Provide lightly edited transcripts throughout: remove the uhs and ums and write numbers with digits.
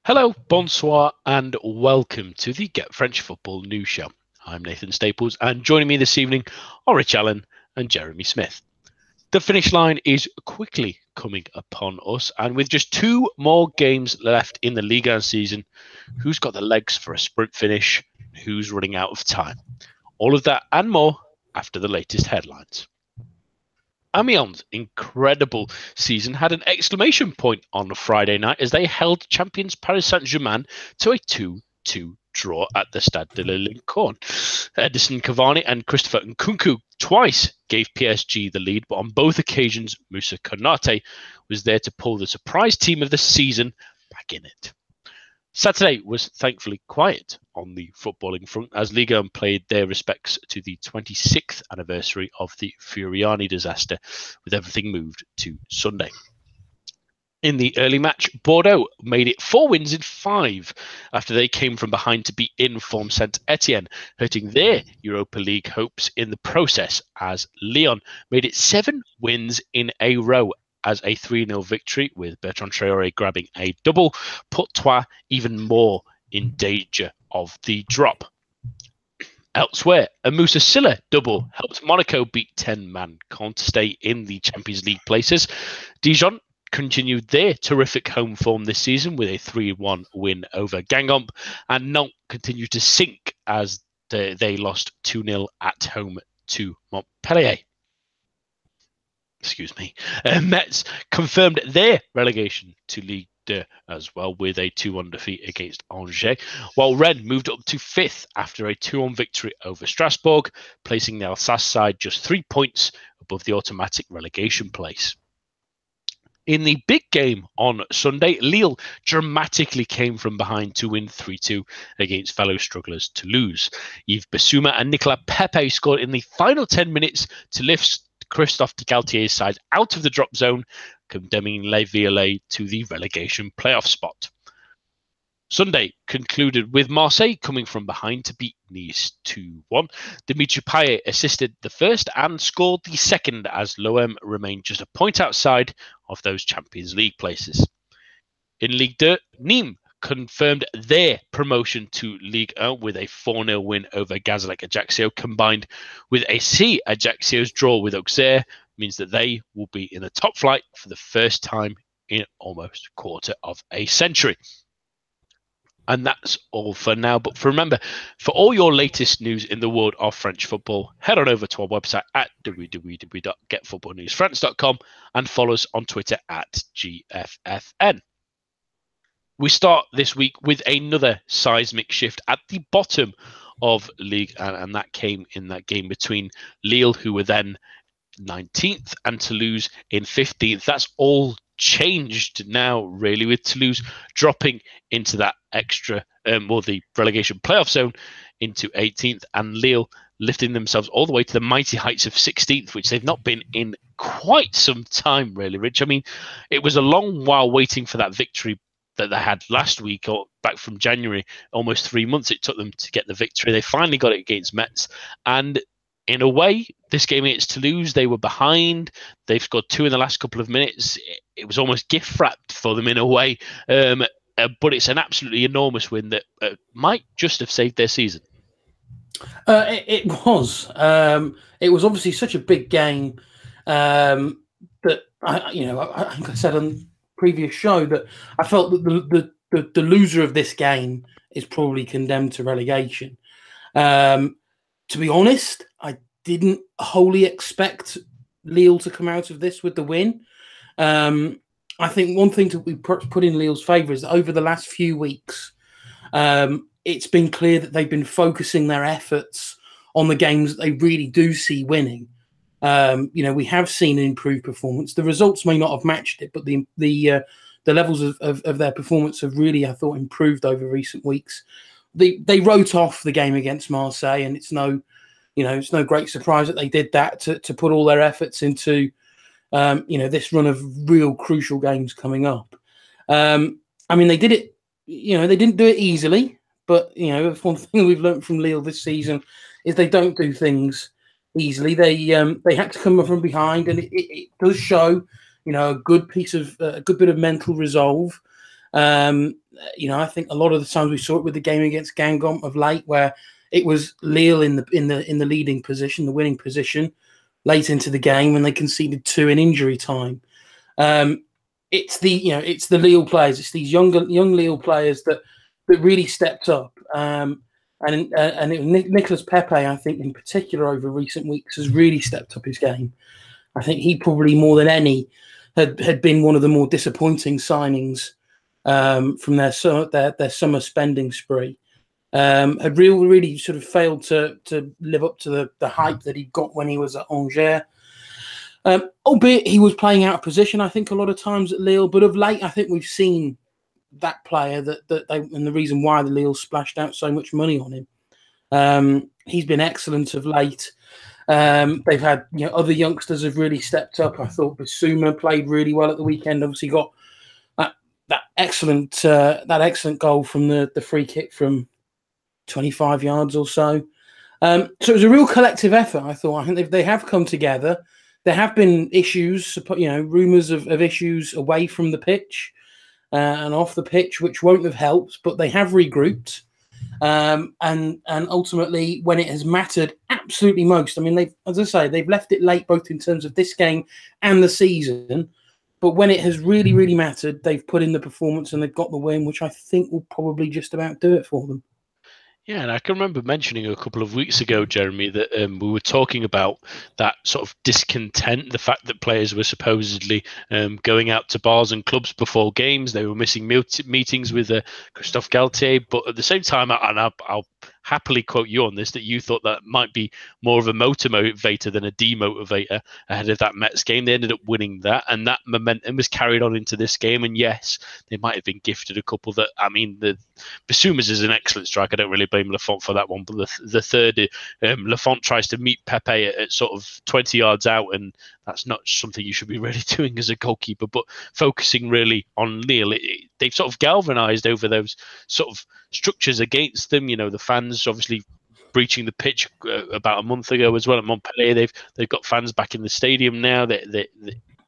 Hello, bonsoir, and welcome to the Get French Football News Show. I'm Nathan Staples, and joining me this evening are Rich Allen and Jeremy Smith. The finish line is quickly coming upon us, and with just two more games left in the Ligue season, who's got the legs for a sprint finish? Who's running out of time? All of that and more after the latest headlines. Amiens' incredible season had an exclamation point on Friday night as they held champions Paris Saint-Germain to a 2-2 draw at the Stade de la Licorne. Edison Cavani and Christopher Nkunku twice gave PSG the lead, but on both occasions, Moussa Konate was there to pull the surprise team of the season back in it. Saturday was thankfully quiet on the footballing front as Ligue played their respects to the 26th anniversary of the Furiani disaster, with everything moved to Sunday. In the early match, Bordeaux made it 4 wins in 5 after they came from behind to beat in-form Saint-Etienne, hurting their Europa League hopes in the process as Lyon made it 7 wins in a row as a 3-0 victory, with Bertrand Traoré grabbing a double, put Troyes even more in danger of the drop. Elsewhere, a Moussa Sylla double helped Monaco beat 10-man Caen to stay in the Champions League places. Dijon continued their terrific home form this season with a 3-1 win over Guingamp, and Nantes continued to sink as they lost 2-0 at home to Montpellier. Metz confirmed their relegation to Ligue 2 as well with a 2-1 defeat against Angers, while Rennes moved up to 5th after a 2-1 victory over Strasbourg, placing the Alsace side just 3 points above the automatic relegation place. In the big game on Sunday, Lille dramatically came from behind to win 3-2 against fellow strugglers Toulouse. Yves Bissouma and Nicolas Pepe scored in the final 10 minutes to lift Christophe de Galtier's side out of the drop zone, condemning Les Violets to the relegation playoff spot. Sunday concluded with Marseille coming from behind to beat Nice 2-1. Dimitri Payet assisted the first and scored the second as l'OM remained just a point outside of those Champions League places. In Ligue 2, Nîmes confirmed their promotion to Ligue 1 with a 4-0 win over Gazélec Ajaccio, combined with a C Ajaccio's draw with Auxerre, means that they will be in the top flight for the first time in almost a quarter of a century. And that's all for now. But remember, for all your latest news in the world of French football, head on over to our website at www.getfootballnewsfrance.com and follow us on Twitter at GFFN. We start this week with another seismic shift at the bottom of Ligue, and that came in that game between Lille, who were then 19th, and Toulouse in 15th. That's all changed now, really, with Toulouse dropping into that extra, the relegation playoff zone into 18th, and Lille lifting themselves all the way to the mighty heights of 16th, which they've not been in quite some time, really, Rich. I mean, it was a long while waiting for that victory that they had last week, or back from January. Almost 3 months it took them to get the victory. They finally got it against Metz, and in a way, this game against Toulouse, they were behind. They've scored 2 in the last couple of minutes. It was almost gift wrapped for them in a way, but it's an absolutely enormous win that might just have saved their season. It was. It was obviously such a big game that I think I said on previous show that I felt that the loser of this game is probably condemned to relegation. To be honest, I didn't wholly expect Lille to come out of this with the win. I think one thing to put in Lille's favour is that over the last few weeks, it's been clear that they've been focusing their efforts on the games that they really do see winning. We have seen an improved performance. The results may not have matched it, but the levels of their performance have really, I thought, improved over recent weeks. They wrote off the game against Marseille, and it's no great surprise that they did that to put all their efforts into this run of real crucial games coming up. They did it. They didn't do it easily, but one thing we've learned from Lille this season is they don't do things easily. They had to come from behind, and it does show a good bit of mental resolve. I think a lot of the times we saw it with the game against Guingamp of late, where it was Lille in the leading position, the winning position, late into the game when they conceded 2 in injury time. It's the Lille players, it's these young Lille players that really stepped up. And Nicolas Pepe, I think in particular over recent weeks, has really stepped up his game. I think he probably more than any had been one of the more disappointing signings from their summer spending spree. Had really sort of failed to live up to the hype that he got when he was at Angers. Albeit he was playing out of position, I think, a lot of times at Lille. But of late, I think we've seen that player and the reason why the Lille splashed out so much money on him. He's been excellent of late. They've had other youngsters have really stepped up. I thought Bissouma played really well at the weekend. Obviously got that excellent goal from the free kick from 25 yards or so. So it was a real collective effort, I thought. I think they have come together. There have been issues, rumours of issues away from the pitch and off the pitch, which won't have helped, but they have regrouped. And ultimately, when it has mattered absolutely most, I mean, they've left it late both in terms of this game and the season. But when it has really, really mattered, they've put in the performance and they've got the win, which I think will probably just about do it for them. Yeah, and I can remember mentioning a couple of weeks ago, Jeremy, that we were talking about that sort of discontent, the fact that players were supposedly going out to bars and clubs before games. They were missing meetings with Christophe Galtier. But at the same time, and I'll happily quote you on this, that you thought that might be more of a motivator than a demotivator ahead of that Mets game. They ended up winning that, and that momentum was carried on into this game. And yes, they might have been gifted a couple that, I mean, the Bissoumas is an excellent strike. I don't really blame Lafont for that one, but the third, Lafont tries to meet Pepe at sort of 20 yards out, and that's not something you should be really doing as a goalkeeper. But focusing really on Lille, they've sort of galvanised over those sort of structures against them. The fans obviously breaching the pitch about a month ago as well at Montpellier. They've got fans back in the stadium now. The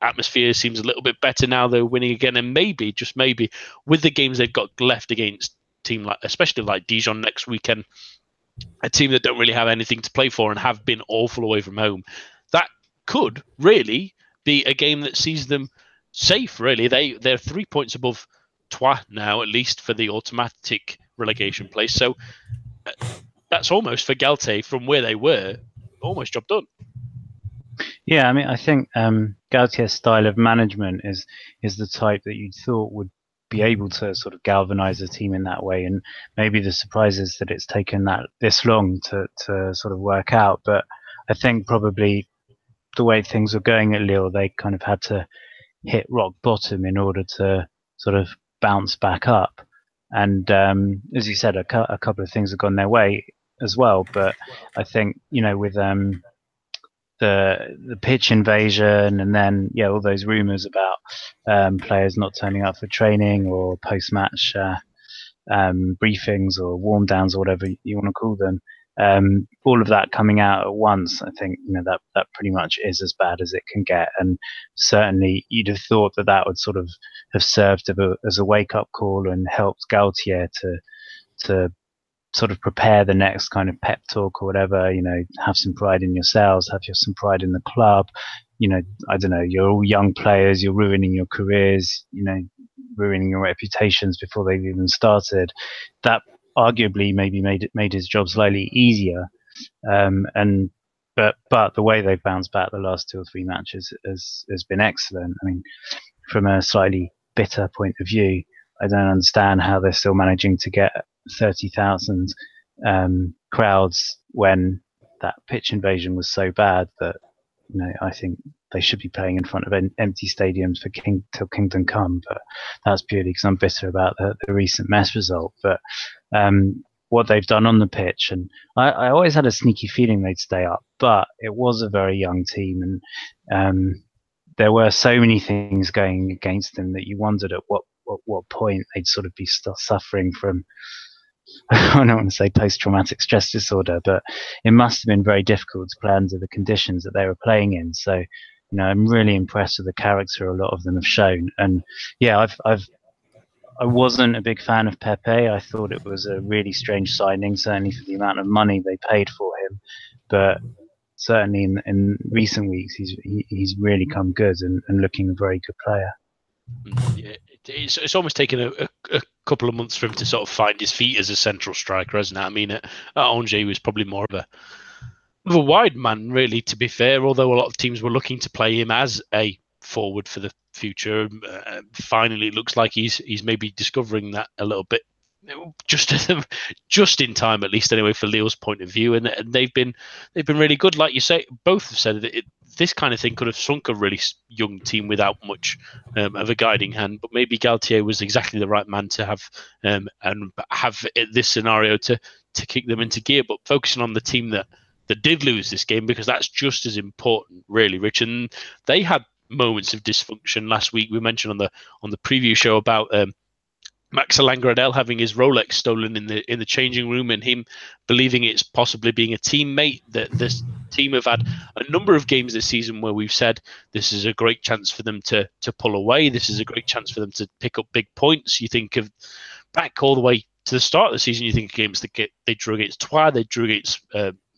atmosphere seems a little bit better now. They're winning again, and maybe, just maybe, with the games they've got left against team especially like Dijon next weekend, a team that don't really have anything to play for and have been awful away from home, that could really be a game that sees them safe. Really, they're 3 points above Troyes now, at least for the automatic relegation place. So that's almost, for Galtier, from where they were, almost job done. Yeah, I mean, I think Galtier's style of management is the type that you'd thought would be able to sort of galvanize a team in that way. And maybe the surprise is that it's taken this long to sort of work out. But I think probably the way things were going at Lille, they kind of had to hit rock bottom in order to sort of bounce back up. And as you said, a couple of things have gone their way as well. But I think, with the pitch invasion, and then all those rumours about players not turning up for training or post-match briefings or warm downs or whatever you want to call them, all of that coming out at once, I think that pretty much is as bad as it can get. And certainly you'd have thought that would sort of have served as a wake-up call and helped Galtier to sort of prepare the next kind of pep talk or whatever. Have some pride in yourselves, have some pride in the club. I don't know, you're all young players, you're ruining your careers, ruining your reputations before they've even started. That arguably maybe made his job slightly easier. But the way they've bounced back the last 2 or 3 matches has been excellent. I mean, from a slightly bitter point of view, I don't understand how they're still managing to get 30,000 crowds when that pitch invasion was so bad that I think they should be playing in front of empty stadiums till kingdom come. But that's purely because I'm bitter about the recent Metz result. But what they've done on the pitch, and I always had a sneaky feeling they'd stay up, but it was a very young team, and there were so many things going against them that you wondered at what point they'd sort of be suffering from, I don't want to say post-traumatic stress disorder, but it must have been very difficult to play under the conditions that they were playing in. So, I'm really impressed with the character a lot of them have shown. And yeah, I wasn't a big fan of Pepe. I thought it was a really strange signing, certainly for the amount of money they paid for him. But certainly in recent weeks, he's really come good and looking a very good player. Yeah, it's almost taken a couple of months for him to sort of find his feet as a central striker, hasn't it? I mean, at Angers, he was probably more of a wide man, really, to be fair, although a lot of teams were looking to play him as a forward for the future. Finally, it looks like he's maybe discovering that a little bit, just in time, at least anyway, for Lille's point of view, and they've been really good. Like you say, both have said that this kind of thing could have sunk a really young team without much of a guiding hand, but maybe Galtier was exactly the right man to have and have this scenario to kick them into gear. But focusing on the team that did lose this game, because that's just as important, really, Rich. And they had moments of dysfunction last week. We mentioned on the preview show about Max Langradel having his Rolex stolen in the changing room, and him believing it's possibly being a teammate. That this team have had a number of games this season where we've said this is a great chance for them to pull away. This is a great chance for them to pick up big points. You think of back all the way to the start of the season. You think of games that they drew against Troyes, they drew against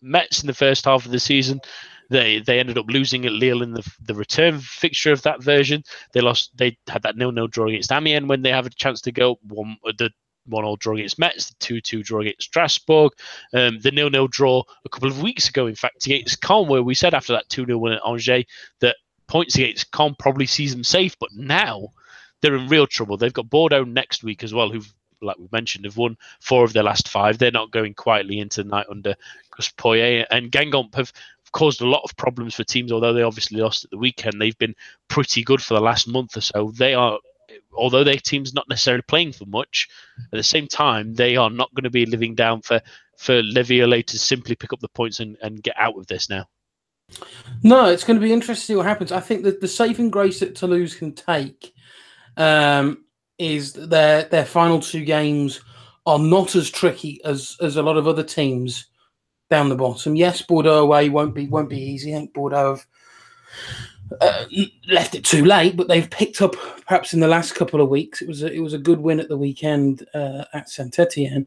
Metz in the first half of the season. They ended up losing at Lille in the return fixture of that version. They had that 0-0 draw against Amiens when they have a chance to go. The 1-1 draw against Metz, the 2-2 draw against Strasbourg, the 0-0 draw a couple of weeks ago, in fact, against Caen, where we said after that 2-0 win at Angers that points against Caen probably sees them safe, but now they're in real trouble. They've got Bordeaux next week as well, who've, like we mentioned, have won 4 of their last 5. They're not going quietly into the night under Gus Poyet, and Guingamp have caused a lot of problems for teams, although they obviously lost at the weekend. They've been pretty good for the last month or so. They are, although their team's not necessarily playing for much, at the same time, they are not going to be living down for Le Violet to simply pick up the points and get out of this now. No, it's going to be interesting to see what happens. I think that the saving grace that Toulouse can take is their final 2 games are not as tricky as a lot of other teams down the bottom. Yes, Bordeaux away won't be easy. I think Bordeaux have left it too late, but they've picked up perhaps in the last couple of weeks. It was a good win at the weekend at Saint-Etienne,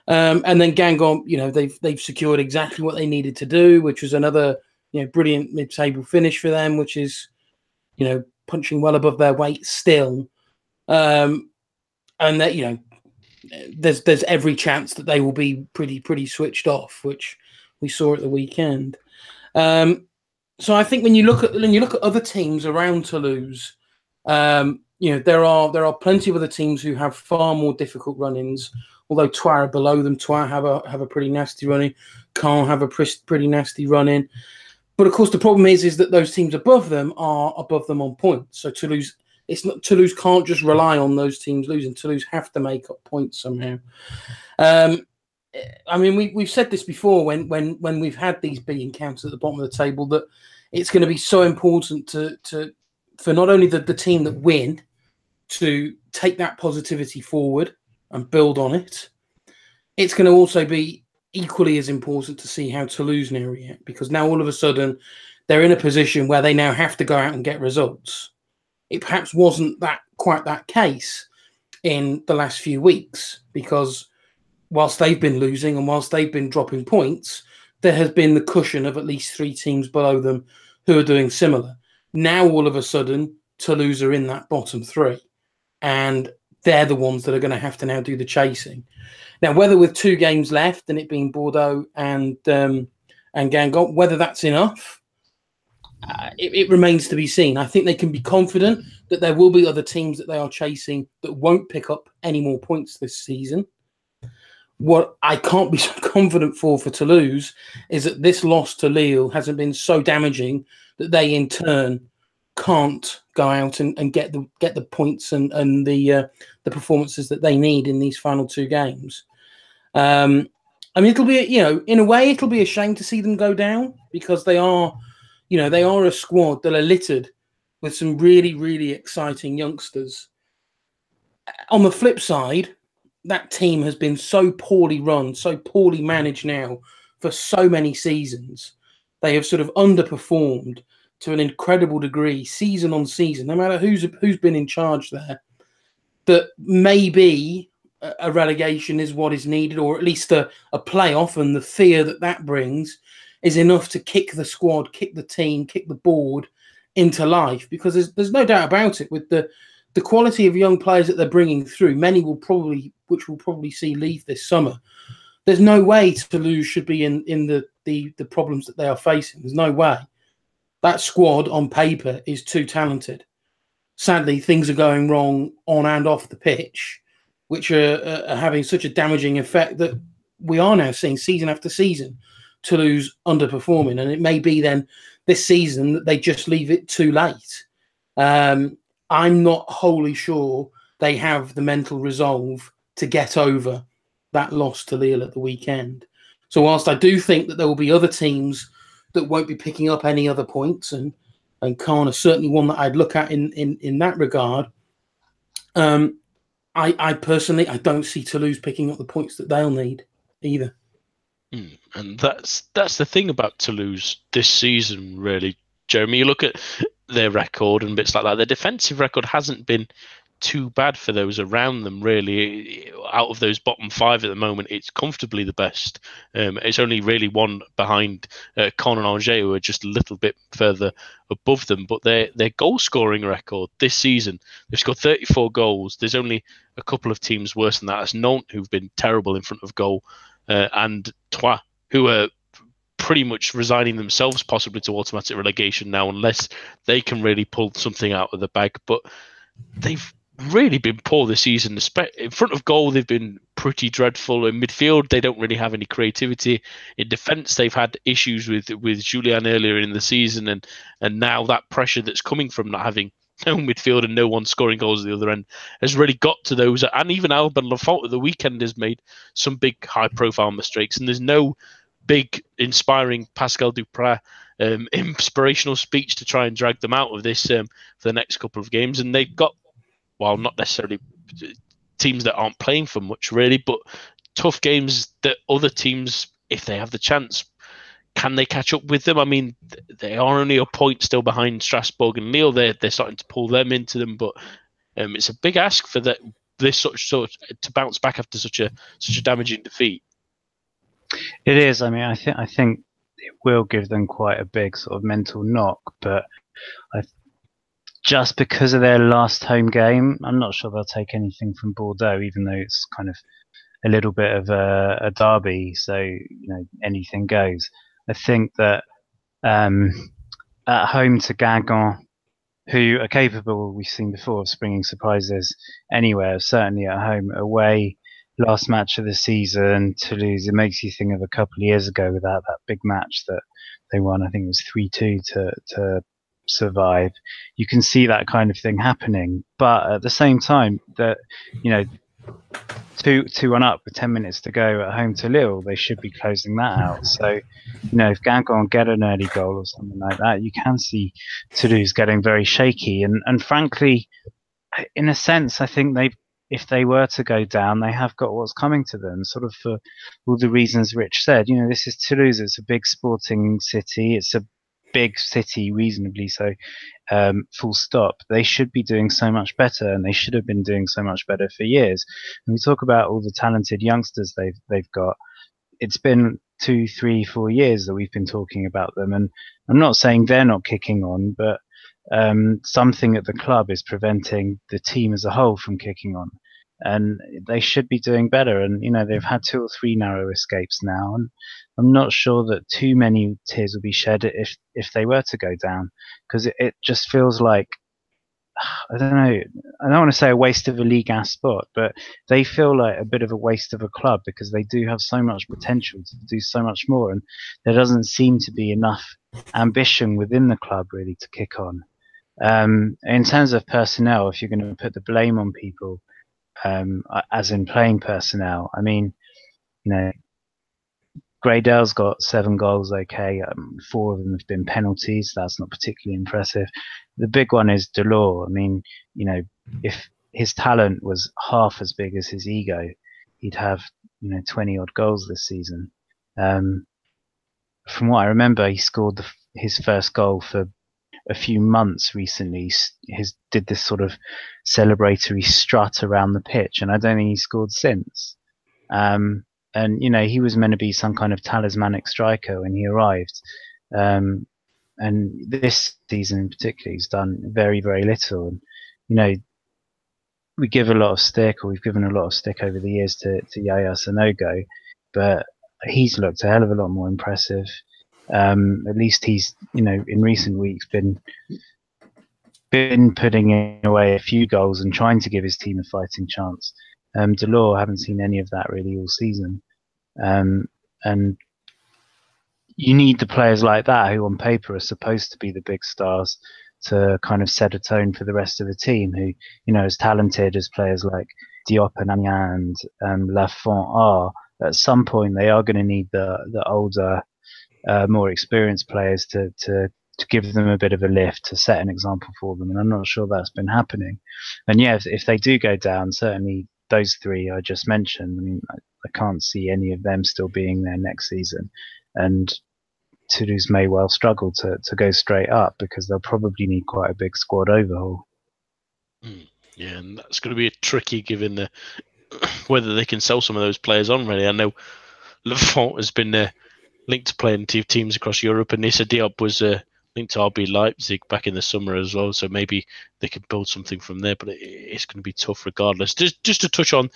and then Guingamp. They've secured exactly what they needed to do, which was another brilliant mid-table finish for them, which is punching well above their weight still, and that there's every chance that they will be pretty switched off, which we saw at the weekend. So I think when you look at other teams around Toulouse, there are plenty of other teams who have far more difficult run-ins. Although Troyes are below them, Troyes have a pretty nasty run-in. Caen have a pretty nasty run-in. But of course, the problem is that those teams above them are above them on points. So Toulouse can't just rely on those teams losing. Toulouse have to make up points somehow. I mean, we've said this before when we've had these big encounters at the bottom of the table, that it's going to be so important for not only the team that win to take that positivity forward and build on it. It's going to also be equally as important to see how Toulouse now react, because now all of a sudden they're in a position where they now have to go out and get results. It perhaps wasn't quite that case in the last few weeks, because whilst they've been losing and whilst they've been dropping points, there has been the cushion of at least 3 teams below them who are doing similar. Now, all of a sudden, Toulouse are in that bottom 3, and they're the ones that are going to have to now do the chasing. Now, whether with 2 games left and it being Bordeaux and Guingamp, whether that's enough, it remains to be seen. I think they can be confident that there will be other teams that they are chasing that won't pick up any more points this season. What I can't be so confident for Toulouse is that this loss to Lille hasn't been so damaging that they in turn can't go out and get the points and the performances that they need in these final 2 games. I mean, it'll be, in a way, it'll be a shame to see them go down, because they are a squad that are littered with some really, really exciting youngsters. On the flip side, that team has been so poorly run, so poorly managed now for so many seasons. They have sort of underperformed to an incredible degree, season on season, no matter who's been in charge there. that maybe a relegation is what is needed, or at least a playoff, and the fear that brings is enough to kick the squad, kick the team, kick the board into life. Because there's no doubt about it, with the quality of young players that they're bringing through, many will probably see leave this summer. There's no way Toulouse should be in the problems that they are facing. There's no way. That squad on paper is too talented. Sadly, things are going wrong on and off the pitch, which are having such a damaging effect that we are now seeing season after season Toulouse underperforming. And it may be then this season that they just leave it too late. I'm not wholly sure they have the mental resolve to get over that loss to Lille at the weekend. So whilst I do think that there will be other teams that won't be picking up any other points, and Caen is certainly one that I'd look at in that regard, I personally don't see Toulouse picking up the points that they'll need either. And that's the thing about Toulouse this season, really, Jeremy. You look at their record and bits like that. Their defensive record hasn't been too bad for those around them, really. Out of those bottom five at the moment, it's comfortably the best. It's only really one behind Caen and Angers, who are just a little bit further above them. But their goal scoring record this season, they've scored 34 goals. There's only a couple of teams worse than that. That's Nantes, who've been terrible in front of goal, and Troyes, who are pretty much resigning themselves possibly to automatic relegation now, unless they can really pull something out of the bag. But they've really been poor this season. In front of goal, they've been pretty dreadful. In midfield, they don't really have any creativity. In defence, they've had issues with Julien earlier in the season, and now that pressure that's coming from not having no midfield and no one scoring goals at the other end has really got to those. And even Alban Lafont at the weekend has made some big high-profile mistakes, and there's no big, inspiring Pascal Duprat inspirational speech to try and drag them out of this for the next couple of games. And they've got, well, not necessarily teams that aren't playing for much, really, but tough games that other teams, if they have the chance, can they catch up with them? I mean, they are only a point still behind Strasbourg and Lille. They're starting to pull them into them, but it's a big ask for this sort to bounce back after such a damaging defeat. It is. I mean, I think it will give them quite a big sort of mental knock, but just because of their last home game, I'm not sure they'll take anything from Bordeaux, even though it's kind of a little bit of a derby, so anything goes. I think that at home to Guingamp, who are capable, we've seen before, of springing surprises anywhere, certainly at home. Away, last match of the season, Toulouse, it makes you think of a couple of years ago with that big match that they won. I think it was 3-2 to survive. You can see that kind of thing happening, but at the same time, that 2-1 up with 10 minutes to go at home to Lille, they should be closing that out. So, if Guingamp get an early goal or something like that, you can see Toulouse getting very shaky. And frankly, in a sense, I think if they were to go down, they have got what's coming to them, sort of for all the reasons Rich said. This is Toulouse. It's a big sporting city. It's a big city, reasonably so, full stop. They should be doing so much better, and they should have been doing so much better for years. And we talk about all the talented youngsters they've got. It's been 2, 3, 4 years that we've been talking about them, and I'm not saying they're not kicking on, but something at the club is preventing the team as a whole from kicking on, and they should be doing better. And they've had 2 or 3 narrow escapes now, and I'm not sure that too many tears will be shed if they were to go down, because it just feels like, I don't know, I don't want to say a waste of a Ligue 1 spot, but they feel like a bit of a waste of a club, because they do have so much potential to do so much more, and there doesn't seem to be enough ambition within the club really to kick on. In terms of personnel, if you're going to put the blame on people, as in playing personnel, I mean, Graydale's got 7 goals, okay. 4 of them have been penalties. That's not particularly impressive. The big one is Delors. I mean, if his talent was half as big as his ego, he'd have 20 odd goals this season. From what I remember, he scored his first goal for a few months recently did this sort of celebratory strut around the pitch, and I don't think he scored since. And he was meant to be some kind of talismanic striker when he arrived. And this season in particular, he's done very, very little. And we give a lot of stick, or we've given a lot of stick over the years to Yaya Sanogo, but he's looked a hell of a lot more impressive. At least he's, in recent weeks been putting away a few goals and trying to give his team a fighting chance. Delors, haven't seen any of that really all season. And you need the players like that who on paper are supposed to be the big stars to kind of set a tone for the rest of the team, who, as talented as players like Diop and Amiens and Lafont are, at some point they are going to need the older, more experienced players to give them a bit of a lift, to set an example for them. And I'm not sure that's been happening. And yeah, if they do go down, certainly those three I just mentioned, I mean, I can't see any of them still being there next season. And Toulouse may well struggle to go straight up, because they'll probably need quite a big squad overhaul. Yeah, and that's going to be tricky given whether they can sell some of those players on, really. I know Lafont has been linked to playing teams across Europe, and Issa Diop was linked to RB Leipzig back in the summer as well, so maybe they could build something from there, but it's going to be tough regardless. Just to touch on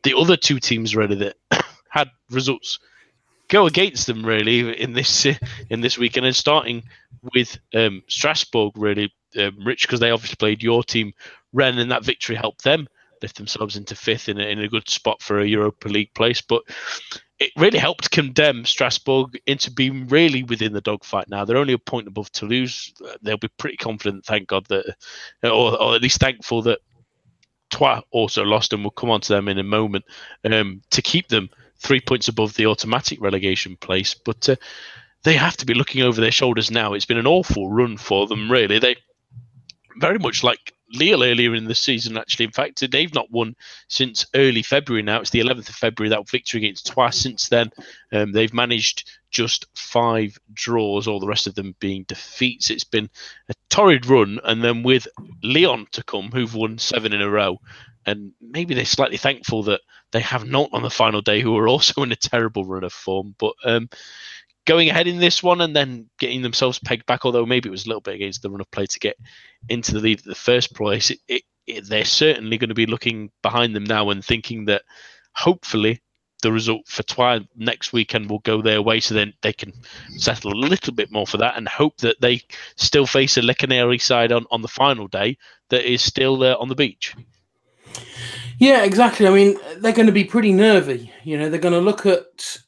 the other two teams, really, that had results go against them, really, in this weekend, and starting with Strasbourg, really, Rich, because they obviously played your team, Rennes, and that victory helped them lift themselves into fifth in a good spot for a Europa League place. But it really helped condemn Strasbourg into being really within the dogfight now. They're only a point above Toulouse. They'll be pretty confident, thank God, that, or at least thankful that Troyes also lost, and we'll come on to them in a moment, to keep them 3 points above the automatic relegation place. But they have to be looking over their shoulders now. It's been an awful run for them, really. They very much like Lille earlier in the season, actually. In fact, they've not won since early February now. It's the 11th of February, that victory against Troyes. Since then, they've managed just 5 draws, all the rest of them being defeats. It's been a torrid run, and then with Lyon to come, who've won 7 in a row, and maybe they're slightly thankful that they have not on the final day, who are also in a terrible run of form. But going ahead in this one and then getting themselves pegged back, although maybe it was a little bit against the run of play to get into the lead at the first place, they're certainly going to be looking behind them now and thinking that hopefully the result for Troyes next weekend will go their way, so then they can settle a little bit more for that and hope that they still face a Le Canary side on the final day that is still on the beach. Yeah, exactly. I mean, they're going to be pretty nervy. They're going to look at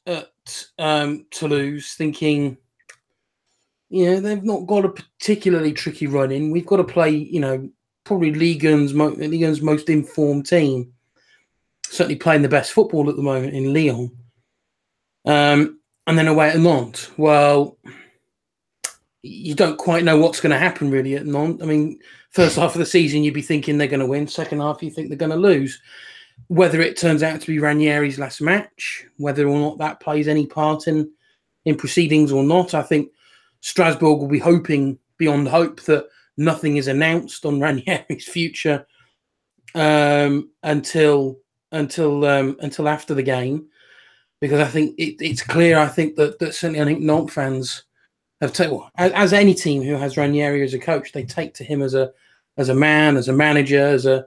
Toulouse thinking, they've not got a particularly tricky run in. We've got to play, probably Ligue 1's most informed team. Certainly playing the best football at the moment in Lyon. And then away at Nantes. Well, you don't quite know what's going to happen really at Nantes. I mean, first half of the season, you'd be thinking they're going to win. Second half, you think they're going to lose. Whether it turns out to be Ranieri's last match, whether or not that plays any part in proceedings or not, I think Strasbourg will be hoping beyond hope that nothing is announced on Ranieri's future until after the game, because I think it's clear. I think that certainly I think Nantes fans have taken, as any team who has Ranieri as a coach, they take to him as a man, as a manager, as a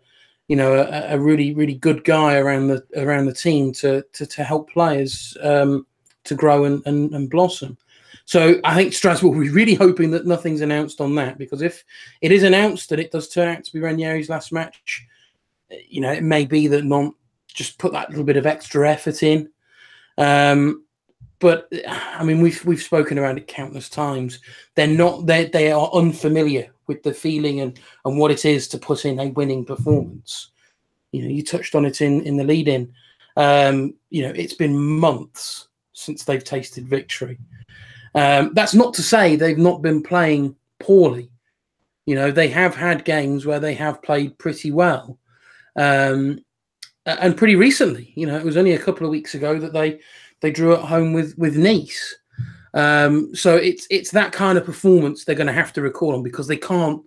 really, really good guy around the team to help players to grow and blossom. So I think Strasbourg will be really hoping that nothing's announced on that, because if it is announced that it does turn out to be Ranieri's last match, it may be that Nantes just put that little bit of extra effort in. But I mean, we've spoken about it countless times. They are unfamiliar with the feeling and what it is to put in a winning performance. You touched on it in the lead-in. It's been months since they've tasted victory. That's not to say they've not been playing poorly. They have had games where they have played pretty well. And pretty recently, it was only a couple of weeks ago that they drew at home with Nice. So it's that kind of performance they're going to have to recall on, because they can't.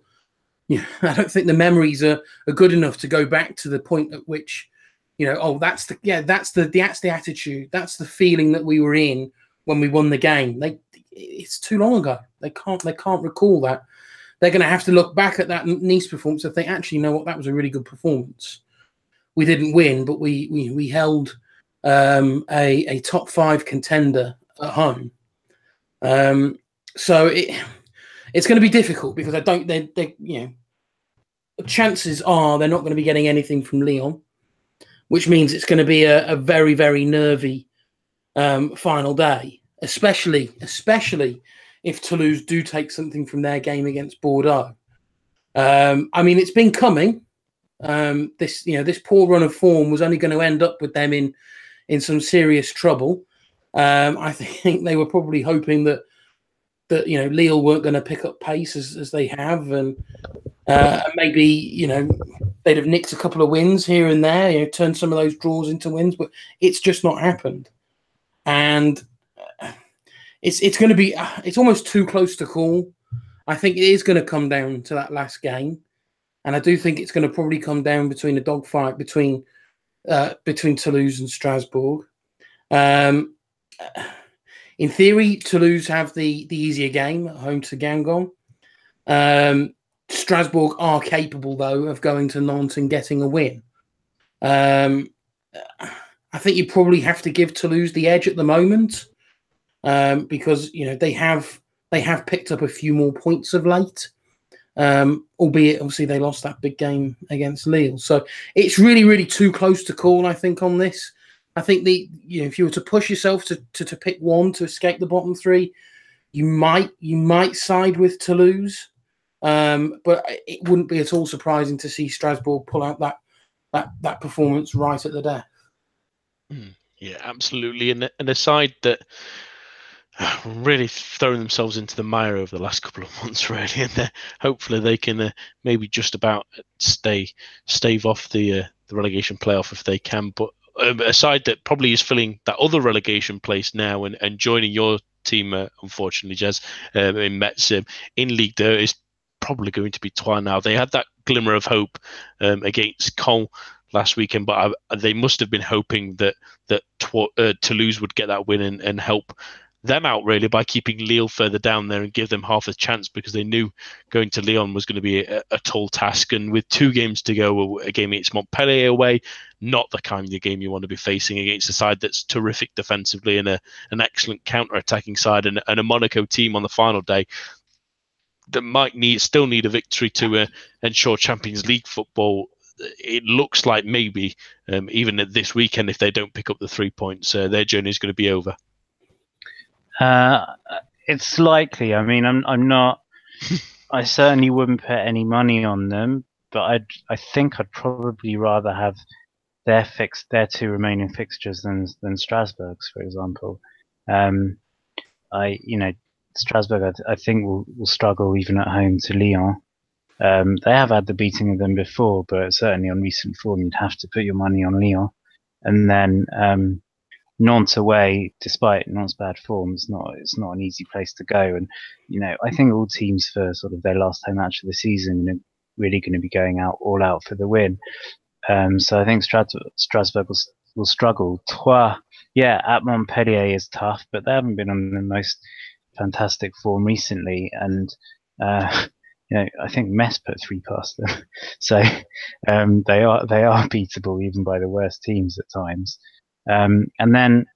I don't think the memories are good enough to go back to the point at which, that's the attitude, that's the feeling that we were in when we won the game. It's too long ago. They can't recall that. They're going to have to look back at that Nice performance and think, actually, you know what, that was a really good performance. We didn't win, but we held a top 5 contender at home. So it's going to be difficult, because chances are they're not going to be getting anything from Lyon, which means it's going to be a very, very nervy final day, especially if Toulouse do take something from their game against Bordeaux. It's been coming. This poor run of form was only going to end up with them in some serious trouble. I think they were probably hoping that Lille weren't going to pick up pace as they have, and maybe they'd have nicked a couple of wins here and there, turned some of those draws into wins, but it's just not happened. And it's going to be it's almost too close to call. I think it is going to come down to that last game, and I do think it's going to probably come down between a dogfight between Toulouse and Strasbourg. In theory, Toulouse have the easier game at home to Guingamp. Strasbourg are capable, though, of going to Nantes and getting a win. I think you probably have to give Toulouse the edge at the moment, because they have picked up a few more points of late, albeit obviously they lost that big game against Lille. So it's really, really too close to call, I think, on this. I think if you were to push yourself to pick one to escape the bottom 3, you might side with Toulouse, but it wouldn't be at all surprising to see Strasbourg pull out that performance right at the death. Yeah, absolutely, and a side that really thrown themselves into the mire over the last couple of months, really, and hopefully they can maybe just about stave off the relegation playoff if they can, but. A side that probably is filling that other relegation place now and joining your team, unfortunately, Jez, in Metz, in Ligue 2 is probably going to be Troyes now. They had that glimmer of hope against Caen last weekend, but they must have been hoping that Toulouse would get that win and help them out, really, by keeping Lille further down there and give them half a chance, because they knew going to Lyon was going to be a tall task. And with 2 games to go, a game against Montpellier away, not the kind of game you want to be facing against a side that's terrific defensively and an excellent counter-attacking side, and a Monaco team on the final day that might still need a victory to ensure Champions League football. It looks like maybe even at this weekend, if they don't pick up the 3 points, their journey is going to be over. It's likely. I'm not. I certainly wouldn't put any money on them, but I think I'd probably rather have their 2 remaining fixtures than Strasbourg's, for example. Strasbourg, I think will struggle even at home to Lyon. They have had the beating of them before, but certainly on recent form, you'd have to put your money on Lyon, and then. Nantes away, despite Nantes' bad form, it's not an easy place to go. And I think all teams for sort of their last home match of the season are really going to be going all out for the win. So I think Strasbourg will struggle. Troyes, at Montpellier is tough, but they haven't been on the most fantastic form recently. And I think Metz put 3 past them, so they are beatable even by the worst teams at times. And then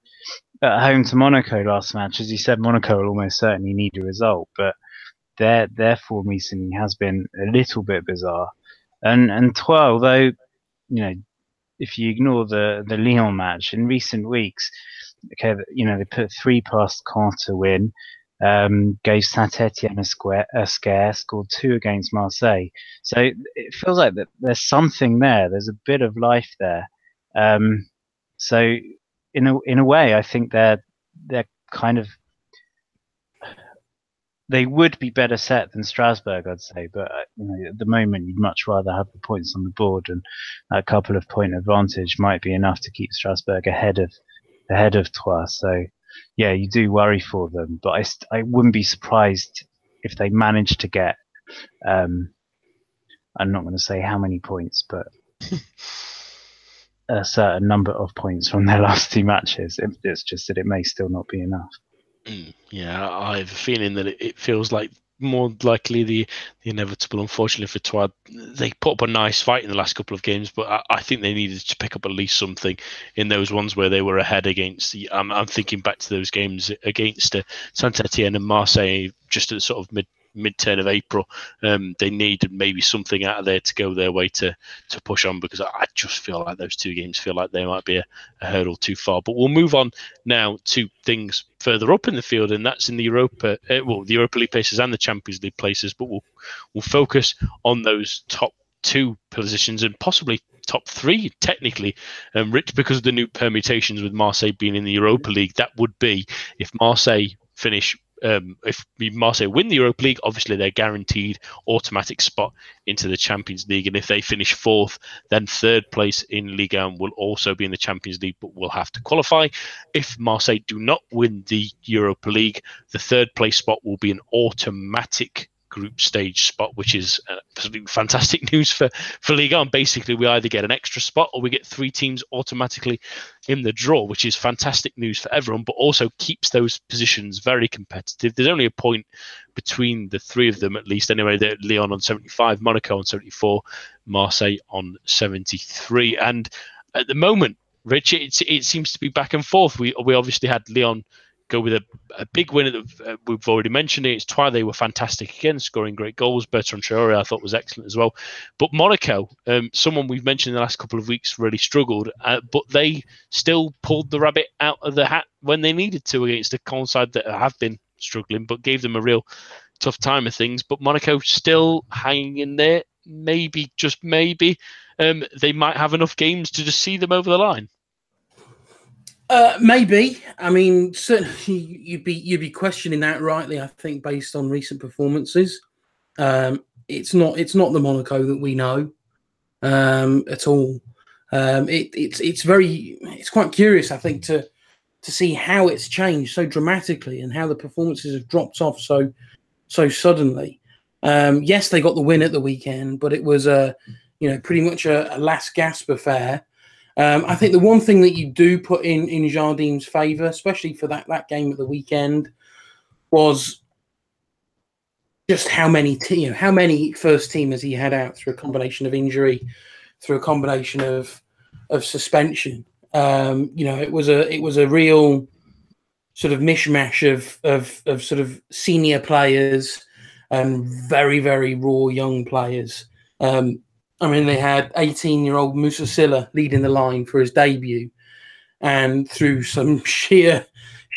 at home to Monaco last match, as you said, Monaco will almost certainly need a result, but their form recently has been a little bit bizarre. And Troyes, although if you ignore the Lyon match in recent weeks, okay, they put 3 past Caen to win, gave Saint-Etienne a scare, scored 2 against Marseille. So it feels like that there's something there. There's a bit of life there. So in a way, I think they're kind of, they would be better set than Strasbourg, I'd say. But at the moment, you'd much rather have the points on the board, and a couple of point advantage might be enough to keep Strasbourg ahead of Troyes. So yeah, you do worry for them. But I wouldn't be surprised if they managed to get, I'm not going to say how many points, but a certain number of points from their last 2 matches. It's just that it may still not be enough. Yeah, I have a feeling that it feels like more likely the inevitable, unfortunately for Twad. They put up a nice fight in the last couple of games, but I think they needed to pick up at least something in those ones where they were ahead against the. I'm thinking back to those games against Saint-Etienne and Marseille just at the sort of mid-turn of April. They needed maybe something out of there to go their way to push on, because I just feel like those 2 games feel like they might be a hurdle too far. But we'll move on now to things further up in the field, and that's in the Europa, the Europa League places and the Champions League places. But we'll focus on those top 2 positions and possibly top 3 technically, Rich, because of the new permutations with Marseille being in the Europa League. That would be if Marseille finish. If Marseille win the Europa League, obviously they're guaranteed automatic spot into the Champions League. And if they finish 4th, then 3rd place in Ligue 1 will also be in the Champions League, but will have to qualify. If Marseille do not win the Europa League, the 3rd place spot will be an automatic group stage spot, which is fantastic news for Ligue 1. Basically, we either get an extra spot or we get 3 teams automatically in the draw, which is fantastic news for everyone, but also keeps those positions very competitive. There's only a point between the 3 of them, at least anyway. They're Lyon on 75, Monaco on 74, Marseille on 73. And at the moment, Rich, it seems to be back and forth. We obviously had Lyon go with a big win. We've already mentioned it. It's Troyes. They were fantastic again, scoring great goals. Bertrand Traoré, I thought, was excellent as well. But Monaco, someone we've mentioned in the last couple of weeks, really struggled. But they still pulled the rabbit out of the hat when they needed to against a Caen side that have been struggling, but gave them a real tough time of things. But Monaco still hanging in there. Maybe, just maybe, they might have enough games to just see them over the line. Maybe. I mean, certainly you'd be questioning that rightly, I think, based on recent performances. It's not the Monaco that we know at all. It's quite curious, I think, to see how it's changed so dramatically and how the performances have dropped off so suddenly. Yes, they got the win at the weekend, but it was pretty much a last gasp affair. I think the one thing that you do put in Jardim's favour, especially for that game at the weekend, was just how many first teamers he had out through a combination of injury, through a combination of suspension. It was a real sort of mishmash of sort of senior players and very, very raw young players. They had 18-year-old Moussa Sylla leading the line for his debut, and through some sheer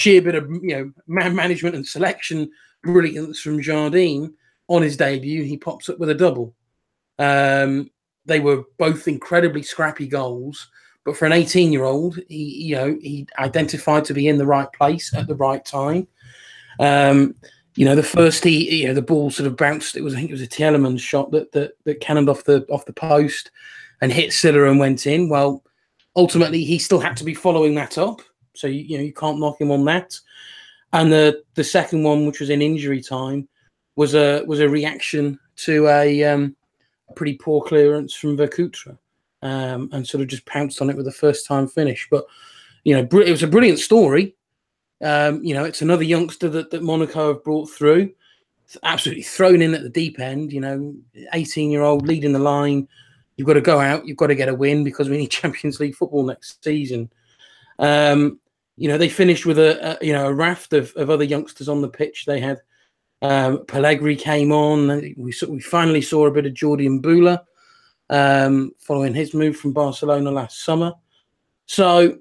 bit of man management and selection brilliance from Jardim on his debut, he pops up with a double. They were both incredibly scrappy goals, but for an 18-year-old, he identified to be in the right place at the right time. The first the ball sort of bounced. I think it was a Tielemans shot that cannoned off the post and hit Sylla and went in. Well, ultimately he still had to be following that up, so you can't knock him on that. And the second one, which was in injury time, was a reaction to a pretty poor clearance from Vercoutre, and sort of just pounced on it with a first time finish. But it was a brilliant story. It's another youngster that Monaco have brought through, absolutely thrown in at the deep end. 18-year-old leading the line. You've got to go out. You've got to get a win because we need Champions League football next season. They finished with a raft of other youngsters on the pitch. They had Pellegrini came on. We finally saw a bit of Jordi Mbula following his move from Barcelona last summer. So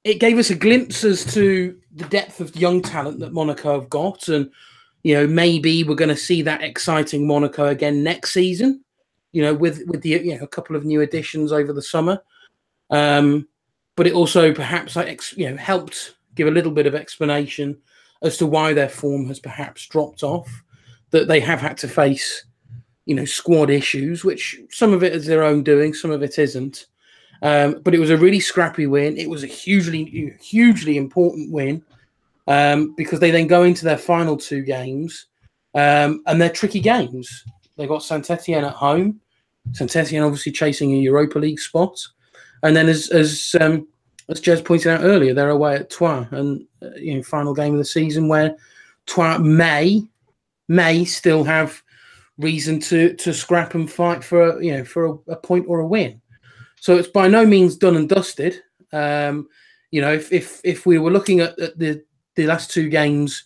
it gave us a glimpse as to the depth of young talent that Monaco have got. And, maybe we're going to see that exciting Monaco again next season, with the a couple of new additions over the summer. But it also perhaps helped give a little bit of explanation as to why their form has perhaps dropped off, that they have had to face, squad issues, which some of it is their own doing, some of it isn't. But it was a really scrappy win. It was a hugely, hugely important win because they then go into their final 2 games, and they're tricky games. They got Saint-Etienne at home. Saint-Etienne obviously chasing a Europa League spot, and then as Jez pointed out earlier, they're away at Troyes, and final game of the season where Troyes may still have reason to scrap and fight for a point or a win. So it's by no means done and dusted. If we were looking at the last 2 games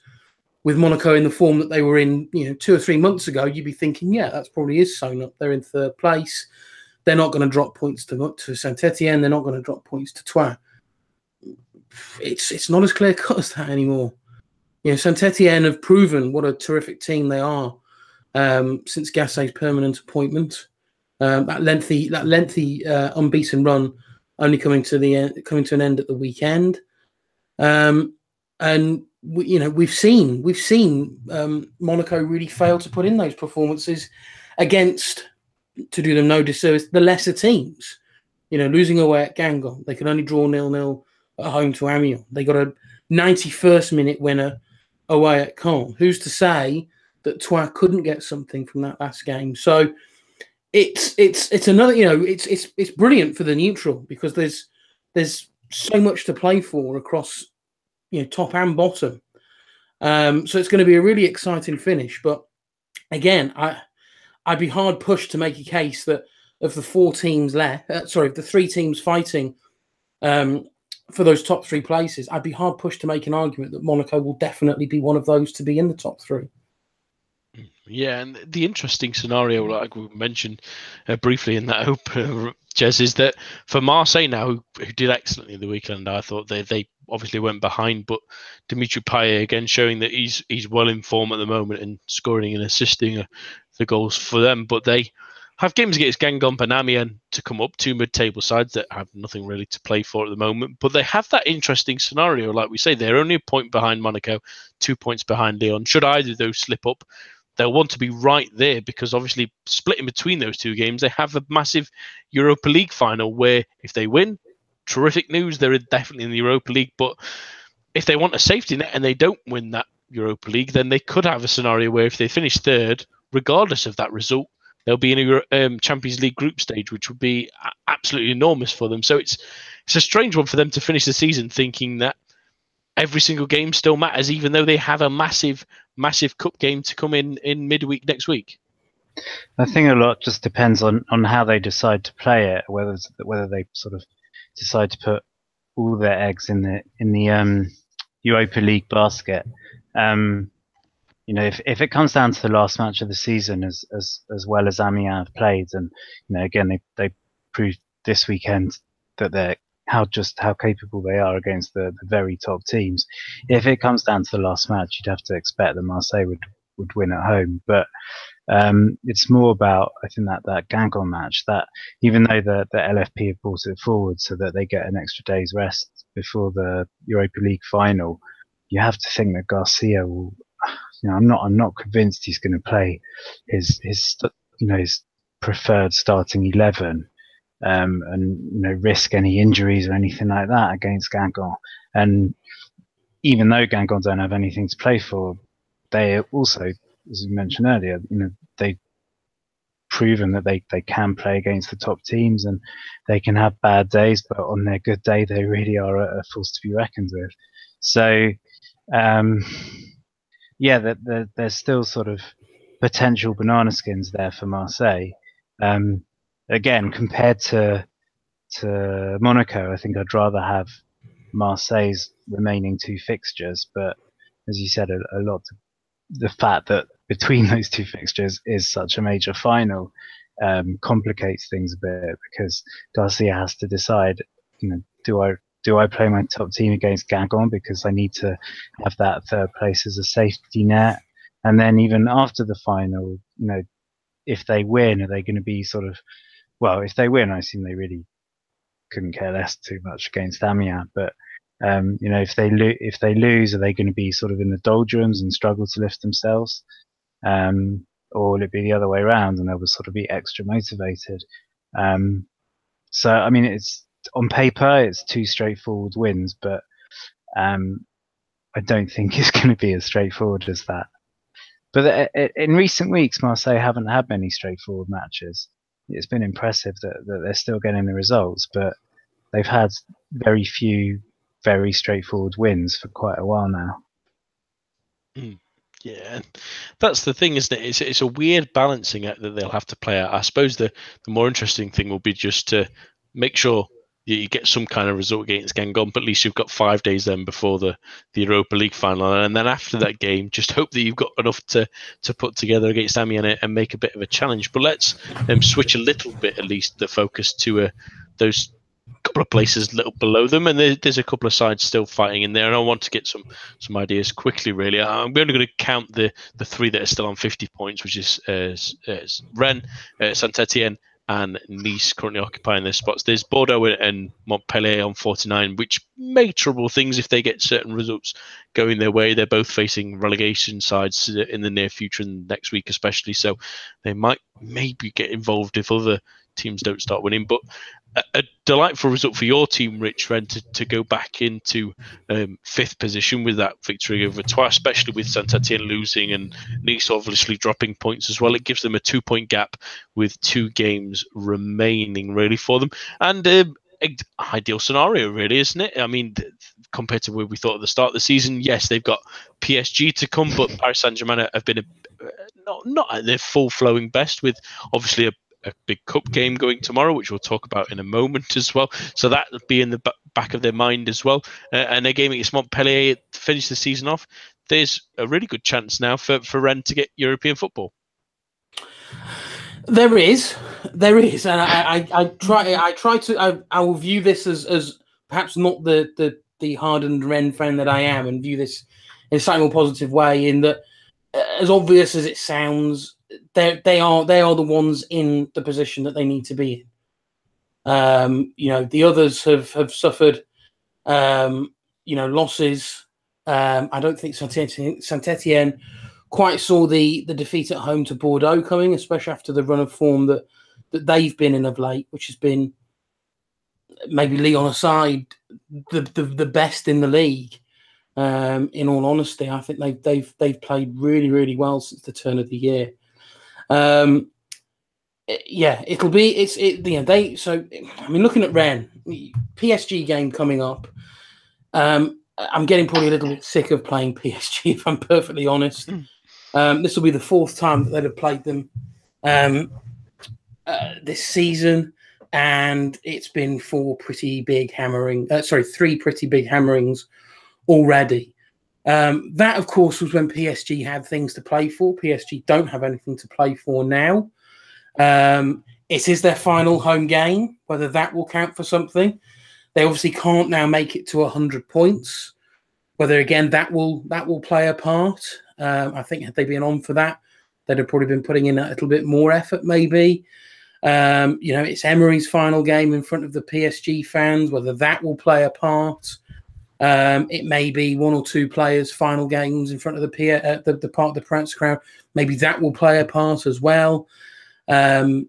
with Monaco in the form that they were in, 2 or 3 months ago, you'd be thinking, yeah, that's probably is sewn up. They're in 3rd place. They're not going to drop points to Saint-Etienne. They're not going to drop points to Troyes. It's not as clear cut as that anymore. Saint-Etienne have proven what a terrific team they are since Gassay's permanent appointment. That lengthy unbeaten run only coming to an end at the weekend, and we've seen Monaco really fail to put in those performances against, to do them no disservice, the lesser teams. Losing away at Guingamp, they could only draw 0-0 at home to Amiens. They got a 91st minute winner away at Caen. Who's to say that Troyes couldn't get something from that last game? So it's another, it's brilliant for the neutral, because there's so much to play for across top and bottom. So it's going to be a really exciting finish. But again, I'd be hard pushed to make a case that of the 4 teams left, the 3 teams fighting for those top 3 places, I'd be hard pushed to make an argument that Monaco will definitely be one of those to be in the top 3. Yeah, and the interesting scenario, like we mentioned briefly in that open, Jez, is that for Marseille now, who did excellently in the weekend, I thought they obviously went behind, but Dimitri Payet again showing that he's well in form at the moment and scoring and assisting the goals for them. But they have games against Guingamp and Amiens to come up, 2 mid-table sides that have nothing really to play for at the moment. But they have that interesting scenario, like we say, they're only a point behind Monaco, 2 points behind Lyon. Should either of those slip up, they'll want to be right there, because obviously split in between those 2 games, they have a massive Europa League final where if they win, terrific news, they're definitely in the Europa League. But if they want a safety net and they don't win that Europa League, then they could have a scenario where if they finish 3rd, regardless of that result, they'll be in a Champions League group stage, which would be absolutely enormous for them. So it's a strange one for them to finish the season thinking that every single game still matters, even though they have a massive cup game to come in midweek next week. I think a lot just depends on how they decide to play it, whether they sort of decide to put all their eggs in the Europa League basket. If it comes down to the last match of the season, as well as Amiens have played, and again they proved this weekend that how capable they are against the very top teams. If it comes down to the last match, you'd have to expect that Marseille would win at home. But it's more about, I think, that Guingamp match, that even though the LFP have brought it forward so that they get an extra day's rest before the Europa League final, you have to think that Garcia will. I'm not convinced he's going to play his preferred starting 11, and risk any injuries or anything like that against Guingamp. And even though Guingamp don't have anything to play for, they also, as we mentioned earlier, they've proven that they can play against the top teams, and they can have bad days, but on their good day they really are a force to be reckoned with. So there's still sort of potential banana skins there for Marseille. Again, compared to Monaco, I think I'd rather have Marseille's remaining 2 fixtures. But as you said, a lot of the fact that between those 2 fixtures is such a major final complicates things a bit, because Garcia has to decide, do I play my top team against Guingamp because I need to have that 3rd place as a safety net? And then even after the final, if they win, are they going to be sort of, well, if they win, I assume they really couldn't care less too much against Amiens. But if they lose, are they going to be sort of in the doldrums and struggle to lift themselves, or will it be the other way around and they'll sort of be extra motivated? So I mean, it's on paper it's 2 straightforward wins, but I I don't think it's going to be as straightforward as that. But in recent weeks, Marseille haven't had many straightforward matches. It's been impressive that they're still getting the results, but they've had very few very straightforward wins for quite a while now. Yeah, that's the thing, isn't it? It's a weird balancing act that they'll have to play out. I suppose the more interesting thing will be just to make sure you get some kind of result against Guingamp. But at least you've got 5 days then before the Europa League final, and then after that game, just hope that you've got enough to put together against Amiens and make a bit of a challenge. But let's switch a little bit, at least the focus to those couple of places a little below them, and there's a couple of sides still fighting in there, and I want to get some ideas quickly. Really, I'm only going to count the 3 that are still on 50 points, which is Rennes, Saint-Etienne, and Nice currently occupying their spots. There's Bordeaux and Montpellier on 49, which may trouble things if they get certain results going their way. They're both facing relegation sides in the near future, and next week especially, so they might maybe get involved if other teams don't start winning. But a delightful result for your team, Rich, Rennes, to go back into 5th position with that victory over Troyes, especially with Saint-Etienne losing and Nice obviously dropping points as well. It gives them a 2-point gap with 2 games remaining really for them. And ideal scenario, really, isn't it? I mean, compared to where we thought at the start of the season, yes, they've got PSG to come, but Paris Saint-Germain have been not at their full flowing best, with obviously a big cup game going tomorrow, which we'll talk about in a moment as well. So that would be in the back of their mind as well. And a game against Montpellier to finish the season off. There's a really good chance now for Rennes to get European football. There is, and I will view this as perhaps not the hardened Rennes fan that I am, and view this in a slightly more positive way. In that, as obvious as it sounds, they are the ones in the position that they need to be in. The others have suffered, losses. I don't think Saint-Etienne quite saw the defeat at home to Bordeaux coming, especially after the run of form that they've been in of late, which has been, maybe Lyon aside, the best in the league. In all honesty, I think they've played really, really well since the turn of the year. It'll be looking at Rennes, PSG game coming up. I'm getting probably a little bit sick of playing PSG, if I'm perfectly honest. This will be the 4th time that they'd have played them this season, and it's been 3 pretty big hammerings already. That, of course, was when PSG had things to play for. PSG don't have anything to play for now. It is their final home game, whether that will count for something. They obviously can't now make it to 100 points. Whether, again, that will play a part. I think had they been on for that, they'd have probably been putting in a little bit more effort, maybe. It's Emery's final game in front of the PSG fans, whether that will play a part. It may be 1 or 2 players' final games in front of the Parc des Princes crowd. Maybe that will play a part as well. Although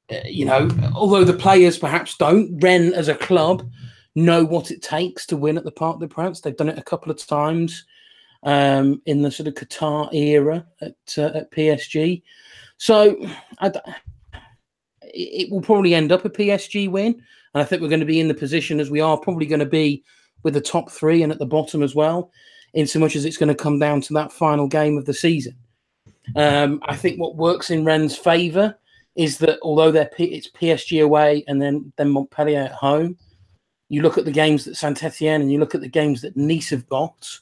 the players perhaps don't, Rennes as a club know what it takes to win at the Parc des Princes. They've done it a couple of times in the sort of Qatar era at PSG. So it will probably end up a PSG win. And I think we're going to be in the position, as we are probably going to be with the top 3 and at the bottom as well, in so much as it's going to come down to that final game of the season. I think what works in Rennes' favour is that although it's PSG away and then Montpellier at home, you look at the games that Saint-Etienne and you look at the games that Nice have got,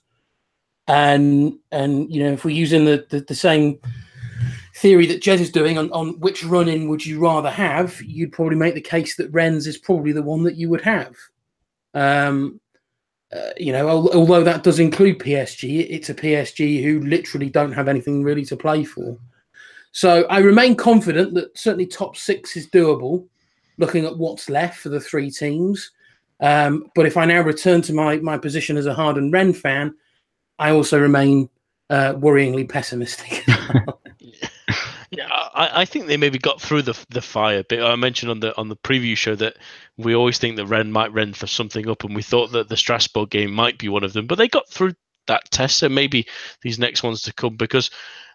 and if we're using the same theory that Jez is doing on which run-in would you rather have, you'd probably make the case that Rennes is probably the one that you would have. Although that does include PSG, it's a PSG who literally don't have anything really to play for. So I remain confident that certainly top 6 is doable, looking at what's left for the 3 teams. But if I now return to my position as a hardened Rennes fan, I also remain worryingly pessimistic. Yeah, I think they maybe got through the fire bit. I mentioned on the preview show that we always think that Rennes might run for something up, and we thought that the Strasbourg game might be one of them. But they got through that test. So maybe these next ones to come, because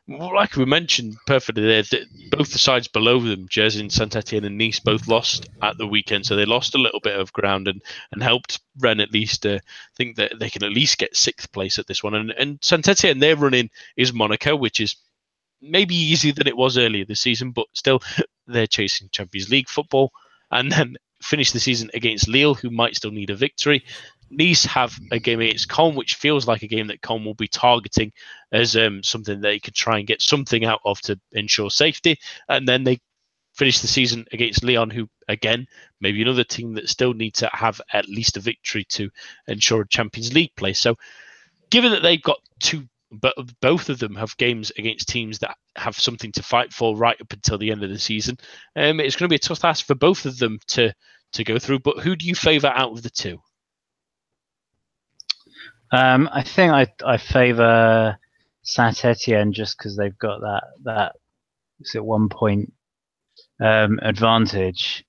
like we mentioned perfectly there, both the sides below them, Jersey and Saint-Etienne and Nice, both lost at the weekend. So they lost a little bit of ground and helped Rennes at least think that they can at least get 6th place at this one. And Saint-Etienne, their run-in is Monaco, which is maybe easier than it was earlier this season, but still they're chasing Champions League football. And then finish the season against Lille, who might still need a victory. Nice have a game against Caen, which feels like a game that Caen will be targeting as something they could try and get something out of to ensure safety. And then they finish the season against Lyon, who, again, maybe another team that still need to have at least a victory to ensure a Champions League place. So given that they've got but both of them have games against teams that have something to fight for right up until the end of the season, it's going to be a tough task for both of them to go through. But who do you favour out of the two? I think I favour Saint-Etienne just because they've got that 1 point advantage.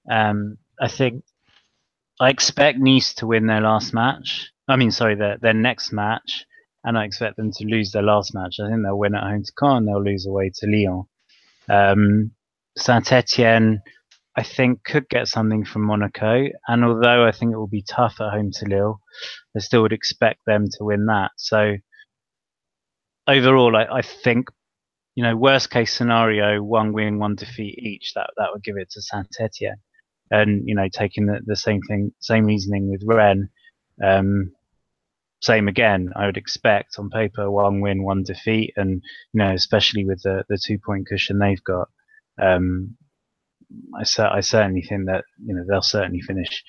I think I expect Nice to win their last match. Their next match, and I expect them to lose their last match. I think they'll win at home to Caen, they'll lose away to Lyon. Saint-Etienne, I think, could get something from Monaco, and although I think it will be tough at home to Lille, I still would expect them to win that. So overall, I think, worst case scenario, 1 win, 1 defeat each, that would give it to Saint-Etienne. And, taking the same reasoning with Rennes, same again, I would expect on paper 1 win, 1 defeat, and, especially with the 2 point cushion they've got, I certainly think that they'll certainly finish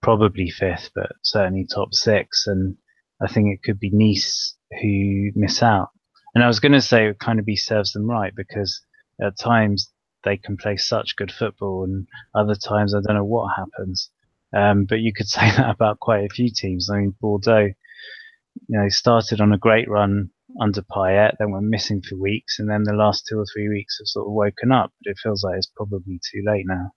probably 5th, but certainly top 6, and I think it could be Nice who miss out. And I was going to say it kind of serves them right, because at times they can play such good football, and other times I don't know what happens. But you could say that about quite a few teams. I mean, Bordeaux, started on a great run under Payet, then were missing for weeks, and then the last 2 or 3 weeks have sort of woken up. But it feels like it's probably too late now.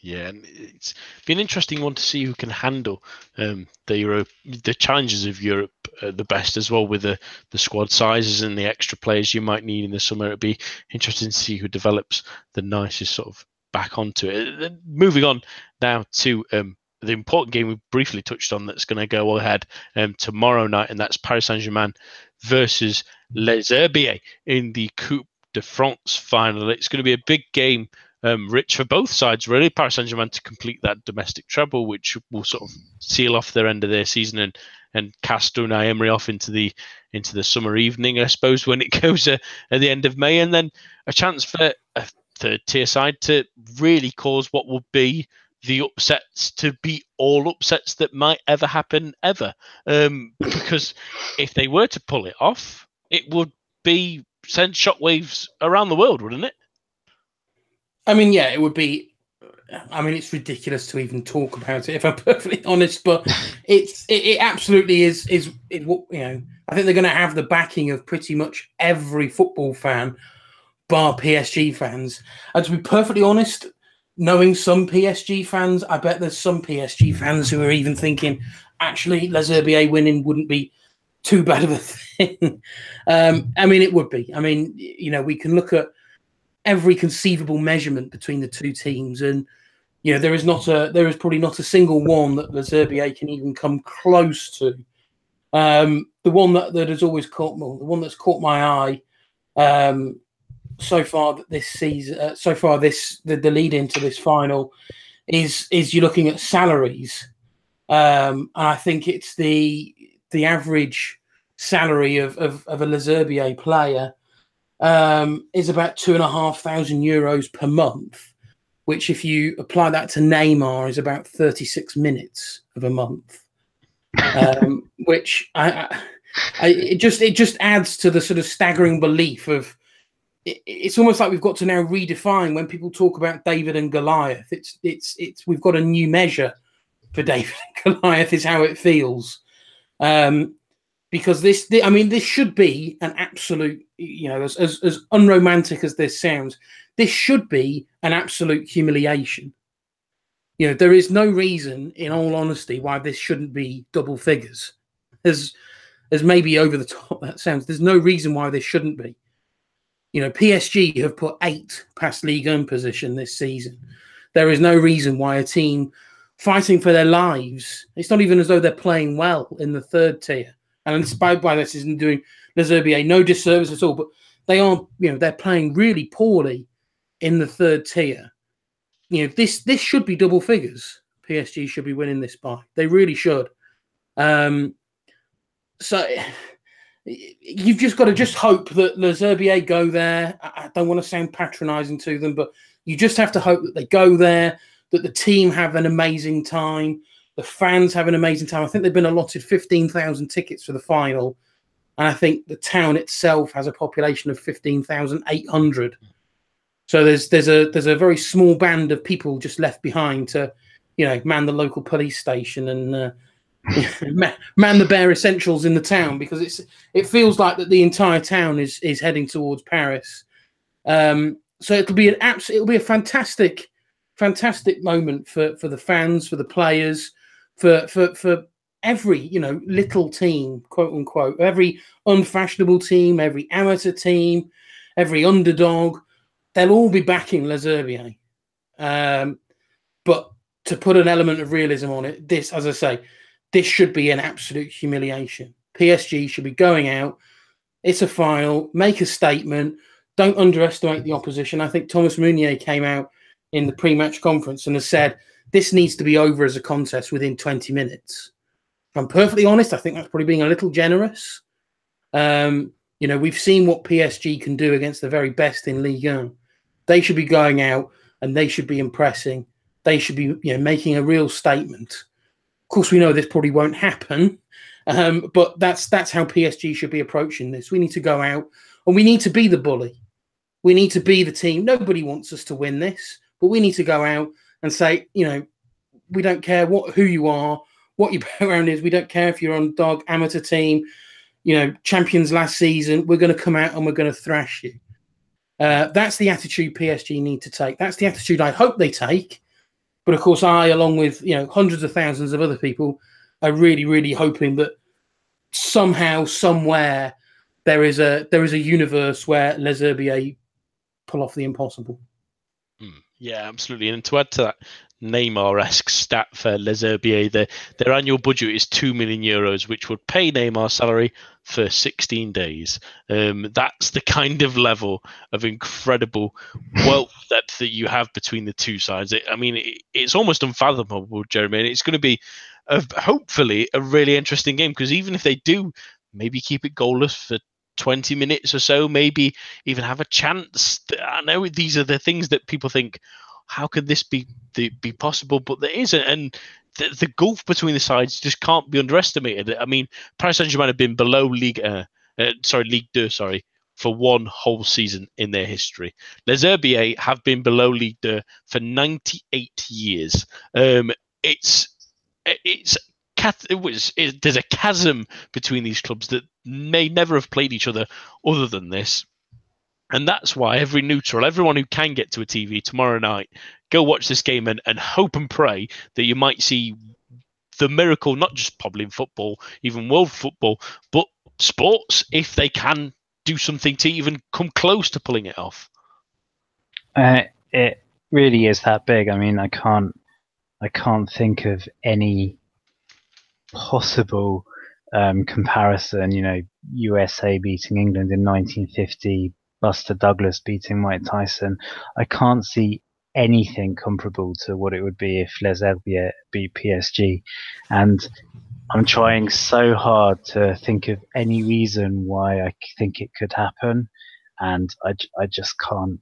Yeah, and it's been an interesting one to see who can handle the challenges of Europe the best as well, with the squad sizes and the extra players you might need in the summer. It'd be interesting to see who develops the nicest sort of back onto it. Then moving on now to the important game we briefly touched on that's going to go ahead tomorrow night, and that's Paris Saint-Germain versus Les Herbiers in the Coupe de France final. It's going to be a big game, Rich, for both sides, really. Paris Saint-Germain to complete that domestic treble, which will sort of seal off their end of their season and cast Unai Emery off into the summer evening, I suppose, when it goes at the end of May, and then a chance for a third-tier side to really cause what will be the upsets to be all upsets that might ever happen ever. Because if they were to pull it off, it would send shockwaves around the world, wouldn't it? I mean, yeah, it would be. I mean, it's ridiculous to even talk about it, if I'm perfectly honest. But it absolutely is what I think they're going to have the backing of pretty much every football fan, bar PSG fans. And to be perfectly honest, knowing some PSG fans, I bet there's some PSG fans who are even thinking, actually, Les Herbiers winning wouldn't be too bad of a thing. I mean, it would be. I mean, we can look at every conceivable measurement between the two teams, and there is probably not a single one that Les Herbiers can even come close to. The one that has always the one that's caught my eye so far this season, the lead into this final is you're looking at salaries, and I think it's the average salary of a Les Herbiers player is about €2,500 per month, which, if you apply that to Neymar, is about 36 minutes of a month. Which it just adds to the sort of staggering belief of it's almost like we've got to now redefine when people talk about David and Goliath. It's we've got a new measure for David and Goliath is how it feels. Because this should be an absolute, as unromantic as this sounds, this should be an absolute humiliation. There is no reason, in all honesty, why this shouldn't be double figures. as maybe over the top that sounds, there's no reason why this shouldn't be. PSG have put 8 past Ligue 1 position this season. There is no reason why a team fighting for their lives, it's not even as though they're playing well in the 3rd tier. And inspired by this isn't doing Les Herbiers no disservice at all, but they are, they're playing really poorly in the 3rd tier. This should be double figures. PSG should be winning this by. They really should. So you've just got to just hope that Les Herbiers go there. I don't want to sound patronising to them, but you just have to hope that they go there, that the team have an amazing time, the fans have an amazing time. I think they've been allotted 15,000 tickets for the final, and I think the town itself has a population of 15,800. So there's a very small band of people just left behind to, man the local police station and man the bare essentials in the town, because it feels like that the entire town is heading towards Paris. So it'll be a fantastic moment for the fans, for the players, for every little team, quote unquote, every unfashionable team, every amateur team, every underdog. They'll all be backing Les Herbiers. But to put an element of realism on it, this, as I say, this should be an absolute humiliation. PSG should be going out. It's a final. Make a statement. Don't underestimate the opposition. I think Thomas Meunier came out in the pre-match conference and has said this needs to be over as a contest within 20 minutes. If I'm perfectly honest, I think that's probably being a little generous. We've seen what PSG can do against the very best in Ligue 1. They should be going out and they should be impressing. They should be making a real statement. Of course, we know this probably won't happen, but that's how PSG should be approaching this. We need to go out and we need to be the bully. We need to be the team. Nobody wants us to win this, but we need to go out and say, we don't care who you are, what your background is. We don't care if you're on dog amateur team, champions last season. We're going to come out and we're going to thrash you. That's the attitude PSG need to take. That's the attitude I hope they take. But of course, I, along with hundreds of thousands of other people, are really, really hoping that somehow, somewhere, there is a universe where Les Herbiers pull off the impossible. Yeah, absolutely. And to add to that Neymar-esque stat for Les Herbiers, their annual budget is €2 million, which would pay Neymar's salary for 16 days. That's the kind of level of incredible wealth that you have between the two sides. It's almost unfathomable, Jeremy. And it's going to be, hopefully, a really interesting game, because even if they do maybe keep it goalless for 20 minutes or so, maybe even have a chance. I know these are the things that people think, how could this be possible? But there isn't, and the gulf between the sides just can't be underestimated. Paris Saint-Germain have been below Ligue 2, for one whole season in their history. Les Herbiers have been below Ligue 2 for 98 years. There's a chasm between these clubs that may never have played each other other than this. And that's why every neutral, everyone who can get to a TV tomorrow night, go watch this game and hope and pray that you might see the miracle, not just probably in football, even world football, but sports, if they can do something to even come close to pulling it off. It really is that big. I can't think of any possible comparison. USA beating England in 1950, Buster Douglas beating Mike Tyson. I can't see anything comparable to what it would be if Les Herbiers beat PSG. And I'm trying so hard to think of any reason why I think it could happen. And I just can't.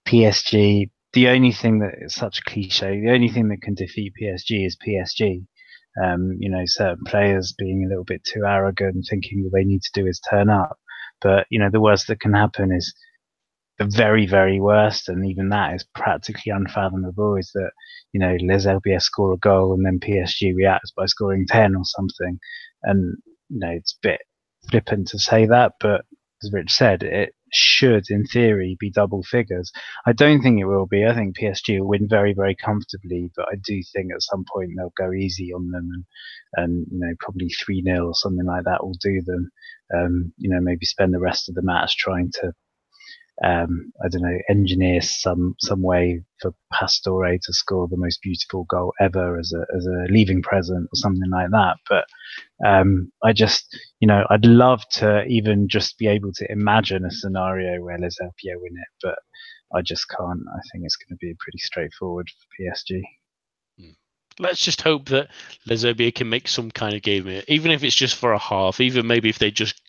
PSG, the only thing that is such a cliche, the only thing that can defeat PSG is PSG. Certain players being a little bit too arrogant, thinking all they need to do is turn up. But, the worst that can happen is the very, very worst, and even that is practically unfathomable, is that, Les Herbiers score a goal and then PSG reacts by scoring 10 or something. And, it's a bit flippant to say that, but as Rich said, it should, in theory, be double figures. I don't think it will be. I think PSG will win very, very comfortably, but I do think at some point they'll go easy on them, and probably 3-0 or something like that will do them. Maybe spend the rest of the match trying to I don't know, engineer some way for Pastore to score the most beautiful goal ever as a leaving present or something like that. But I just, I'd love to even just be able to imagine a scenario where Les Alpiers win it, but I just can't. I think it's going to be pretty straightforward for PSG. Let's just hope that Les Alpiers can make some kind of game here, even if it's just for a half, even maybe if they just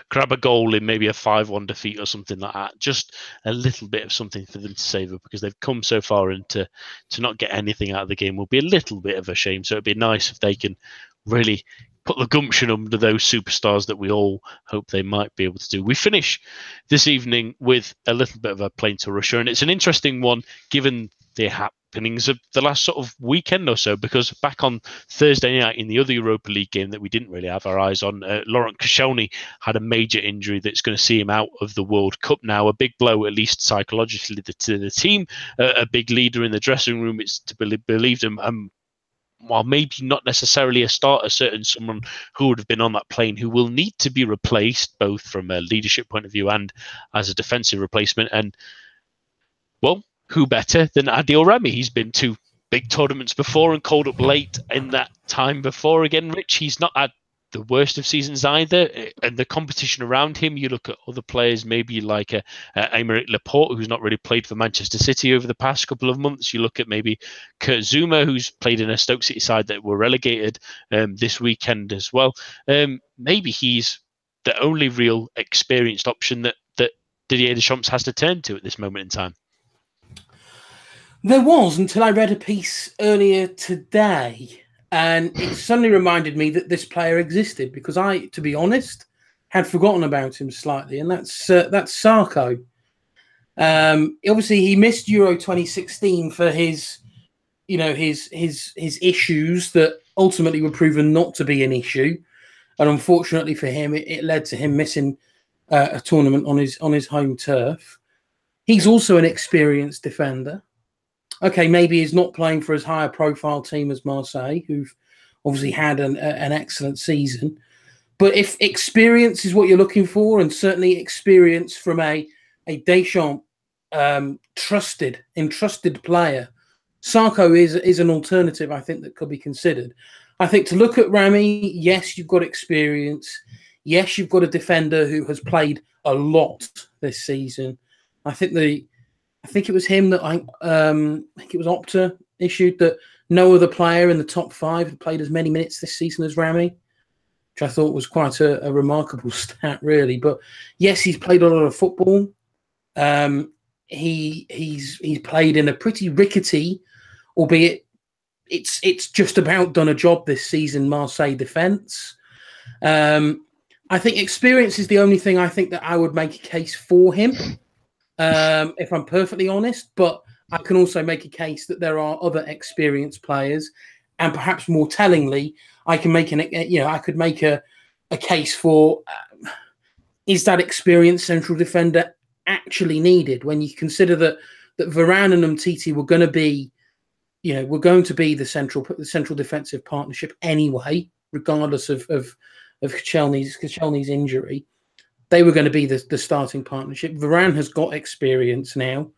grab a goal in maybe a 5-1 defeat or something like that. Just a little bit of something for them to savour, because they've come so far, and to not get anything out of the game will be a little bit of a shame. So it'd be nice if they can really put the gumption under those superstars that we all hope they might be able to do. We finish this evening with a little bit of a plane to Russia, and it's an interesting one given the happenings of the last sort of weekend or so, because back on Thursday night in the other Europa League game that we didn't really have our eyes on, Laurent Koscielny had a major injury that's going to see him out of the World Cup now. A big blow, at least psychologically, to the team. A big leader in the dressing room, it's to be believed, while maybe not necessarily a starter, certain someone who would have been on that plane who will need to be replaced, both from a leadership point of view and as a defensive replacement. And, well, who better than Adil Rami? He's been to big tournaments before and called up late in that time before. Again, Rich, he's not had the worst of seasons either. And the competition around him, you look at other players, maybe like Aymeric Laporte, who's not really played for Manchester City over the past couple of months. You look at maybe Kurt Zouma, who's played in a Stoke City side that were relegated this weekend as well. Maybe he's the only real experienced option that Didier Deschamps has to turn to at this moment in time. There was, until I read a piece earlier today, and it suddenly reminded me that this player existed, because I, to be honest, had forgotten about him slightly, and that's Sarko. Obviously, he missed Euro 2016 for his issues that ultimately were proven not to be an issue, and unfortunately for him, it led to him missing a tournament on his home turf. He's also an experienced defender. Okay, maybe he's not playing for as high a profile team as Marseille, who've obviously had an excellent season. But if experience is what you're looking for, and certainly experience from a Deschamps entrusted player, Sarko is an alternative, I think, that could be considered. I think to look at Rami, yes, you've got experience. Yes, you've got a defender who has played a lot this season. I think it was him that I think it was Opta issued that no other player in the top 5 had played as many minutes this season as Rami, which I thought was quite a remarkable stat, really. But yes, he's played a lot of football. He's played in a pretty rickety, albeit it's just about done a job this season, Marseille defence. I think experience is the only thing I think that I would make a case for him. If I'm perfectly honest, but I can also make a case that there are other experienced players, and perhaps more tellingly, I can make a case for is that experienced central defender actually needed when you consider that Varane and Umtiti were going to be, the central defensive partnership anyway, regardless of Koscielny's injury. They were going to be the starting partnership. Varane has got experience now.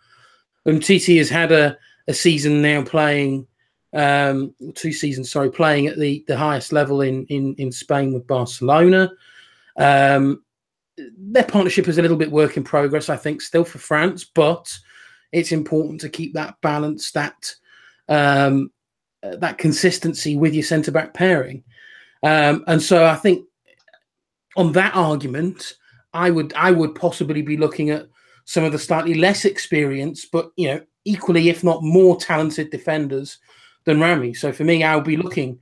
Umtiti has had a season now playing, 2 seasons, playing at the highest level in Spain with Barcelona. Their partnership is a little bit work in progress, I think, still for France, but it's important to keep that balance, that consistency with your centre-back pairing. And so I think on that argument, I would possibly be looking at some of the slightly less experienced, but equally, if not more talented defenders than Rami. So for me, I'll be looking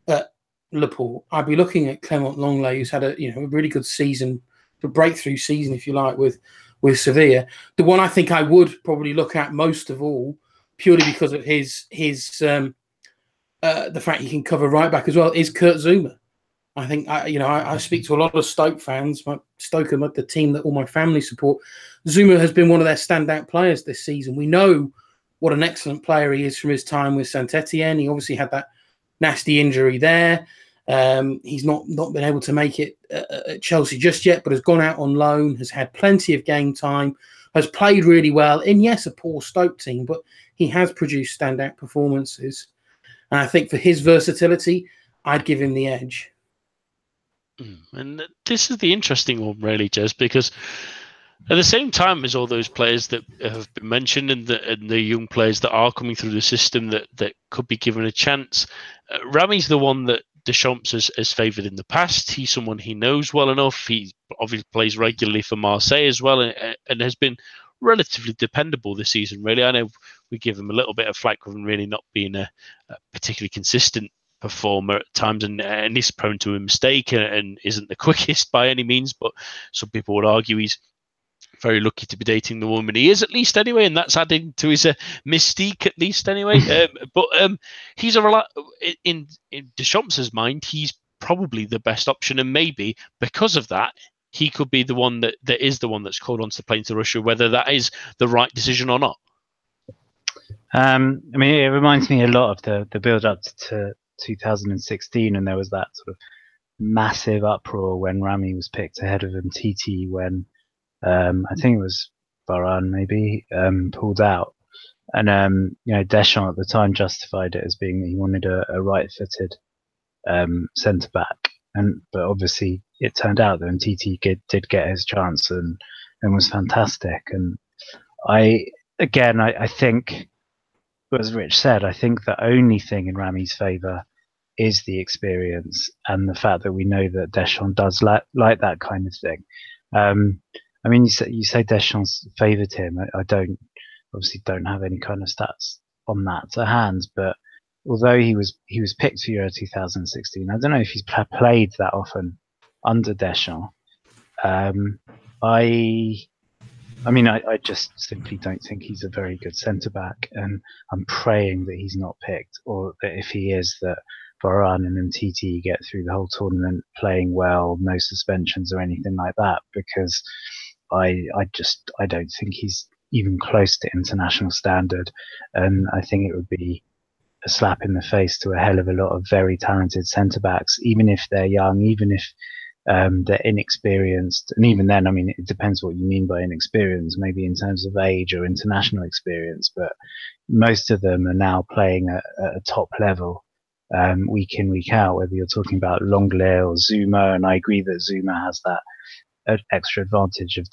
at Laporte. I'll be looking at Clement Lenglet, who's had a really good season, a breakthrough season, if you like, with Sevilla. The one I think I would probably look at most of all, purely because of his the fact he can cover right back as well, is Kurt Zouma. I think I speak to a lot of Stoke fans. Stoke are the team that all my family support. Zuma has been one of their standout players this season. We know what an excellent player he is from his time with Saint-Etienne. He obviously had that nasty injury there. He's not been able to make it at Chelsea just yet, but has gone out on loan, has had plenty of game time, has played really well in, yes, a poor Stoke team, but he has produced standout performances. And I think for his versatility, I'd give him the edge. And this is the interesting one, really, Jez, because at the same time as all those players that have been mentioned and the young players that are coming through the system that could be given a chance, Rami's the one that Deschamps has favoured in the past. He's someone he knows well enough. He obviously plays regularly for Marseille as well, and has been relatively dependable this season, really. I know we give him a little bit of flack for him really not being a particularly consistent performer at times, and he's prone to a mistake and isn't the quickest by any means, but some people would argue he's very lucky to be dating the woman he is, at least anyway, and that's adding to his mystique at least anyway. But he's in Deschamps' mind, he's probably the best option, and maybe because of that he could be the one that is the one that's called onto the plane to Russia, whether that is the right decision or not. I mean, it reminds me a lot of the build up to 2016, and there was that sort of massive uproar when Rami was picked ahead of Umtiti when I think it was Varane maybe pulled out, and Deschamps at the time justified it as being that he wanted a right-footed centre back, but obviously it turned out that Umtiti did get his chance and was fantastic. And I think, as Rich said, I think the only thing in Rami's favour is the experience and the fact that we know that Deschamps does like that kind of thing. I mean, you say Deschamps favoured him. I obviously don't have any kind of stats on that to hand, but although he was picked for Euro 2016, I don't know if he's played that often under Deschamps. I just simply don't think he's a very good centre back, and I'm praying that he's not picked, or that if he is, that Varane and Umtiti get through the whole tournament playing well, no suspensions or anything like that, because I don't think he's even close to international standard, and I think it would be a slap in the face to a hell of a lot of very talented centre backs, even if they're young, even if they're inexperienced, and even then, I mean, it depends what you mean by inexperienced, maybe in terms of age or international experience, but most of them are now playing at a top level week in, week out, whether you're talking about Longley or Zuma, and I agree that Zuma has that extra advantage of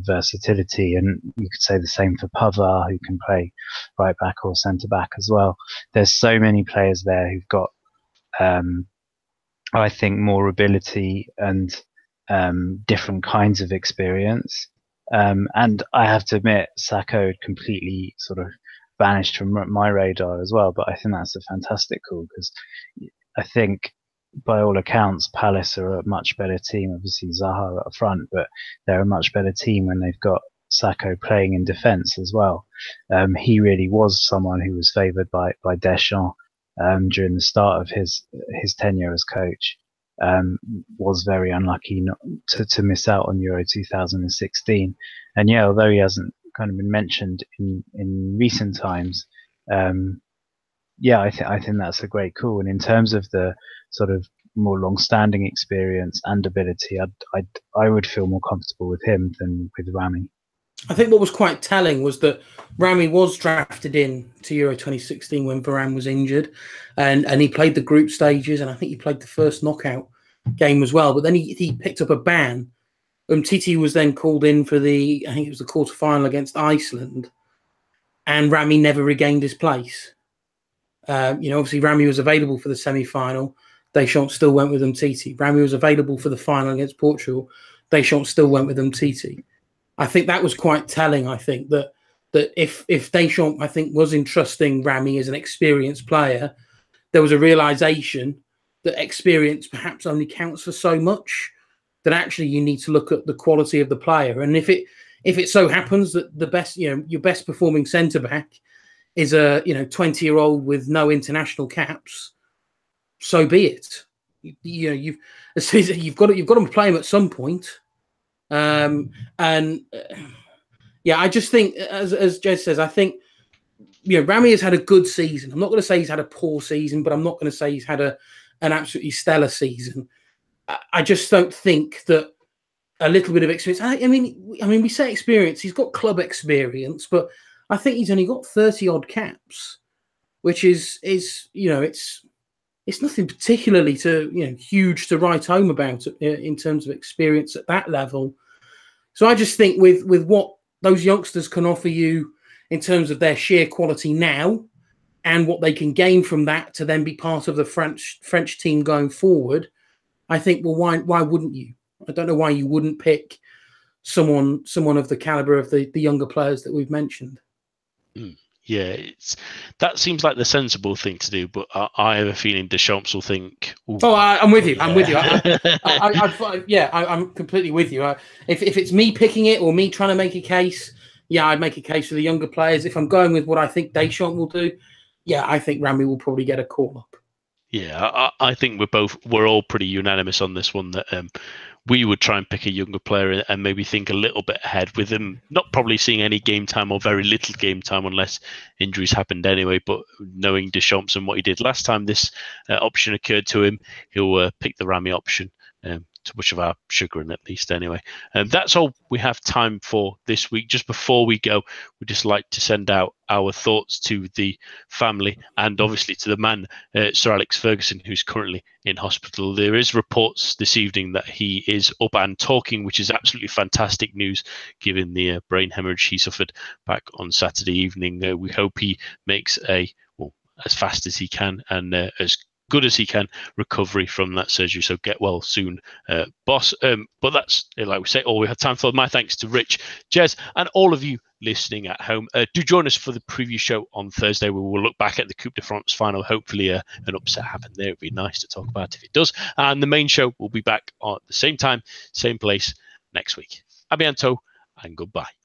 versatility, and you could say the same for Pavard, who can play right back or centre back as well. There's so many players there who've got I think more ability and different kinds of experience, and I have to admit Sakho completely sort of vanished from my radar as well, but I think that's a fantastic call, because I think by all accounts Palace are a much better team. Obviously Zaha up front, but they're a much better team when they've got Sakho playing in defence as well. He really was someone who was favoured by Deschamps during the start of his tenure as coach. Was very unlucky not to miss out on Euro 2016, and yeah, although he hasn't kind of been mentioned in recent times, I think that's a great call. And in terms of the sort of more long-standing experience and ability, I would feel more comfortable with him than with Rami. I think what was quite telling was that Rami was drafted in to Euro 2016 when Varane was injured, and he played the group stages, and I think he played the first knockout game as well. But then he picked up a ban. Umtiti was then called in for I think it was the quarter-final against Iceland, and Rami never regained his place. Obviously Rami was available for the semi-final. Deschamps still went with Umtiti. Rami was available for the final against Portugal. Deschamps still went with Umtiti. I think that was quite telling. I think that if Deschamps, I think, was entrusting Rami as an experienced player, there was a realization that experience perhaps only counts for so much, that actually you need to look at the quality of the player. And if it so happens that the best, your best performing centre back is a 20-year-old with no international caps, so be it. you've got to play him at some point. I just think, as Jez says, I think Rami has had a good season. I'm not going to say he's had a poor season, but I'm not going to say he's had an absolutely stellar season. I just don't think that a little bit of experience. I mean, we say experience. He's got club experience, but I think he's only got 30 odd caps, which is it's nothing particularly huge to write home about in terms of experience at that level. So I just think with what those youngsters can offer you in terms of their sheer quality now and what they can gain from that to then be part of the French team going forward, I think, well, why wouldn't you? I don't know why you wouldn't pick someone of the caliber of the younger players that we've mentioned. Yeah, that seems like the sensible thing to do, but I have a feeling Deschamps will think. I'm with you. I'm with you. I'm completely with you. If it's me picking it or me trying to make a case, I'd make a case for the younger players. If I'm going with what I think Deschamps will do, I think Rami will probably get a call up. Yeah, I think we're all pretty unanimous on this one that we would try and pick a younger player and maybe think a little bit ahead with him, not probably seeing any game time or very little game time unless injuries happened anyway. But knowing Deschamps and what he did last time this option occurred to him, he'll pick the Rami option. To much of our chagrin, at least, anyway. That's all we have time for this week. Just before we go, we'd just like to send out our thoughts to the family and obviously to the man, Sir Alex Ferguson, who's currently in hospital. There is reports this evening that he is up and talking, which is absolutely fantastic news, given the brain hemorrhage he suffered back on Saturday evening. We hope he makes as fast as he can and as good as he can recovery from that surgery. So get well soon, boss. But that's, like we say, all we have time for. My thanks to Rich, Jez, and all of you listening at home. Do join us for the preview show on Thursday. We will look back at the Coupe de France final. Hopefully an upset happened there. It'd be nice to talk about if it does. And the main show will be back at the same time, same place next week. A bientôt and goodbye.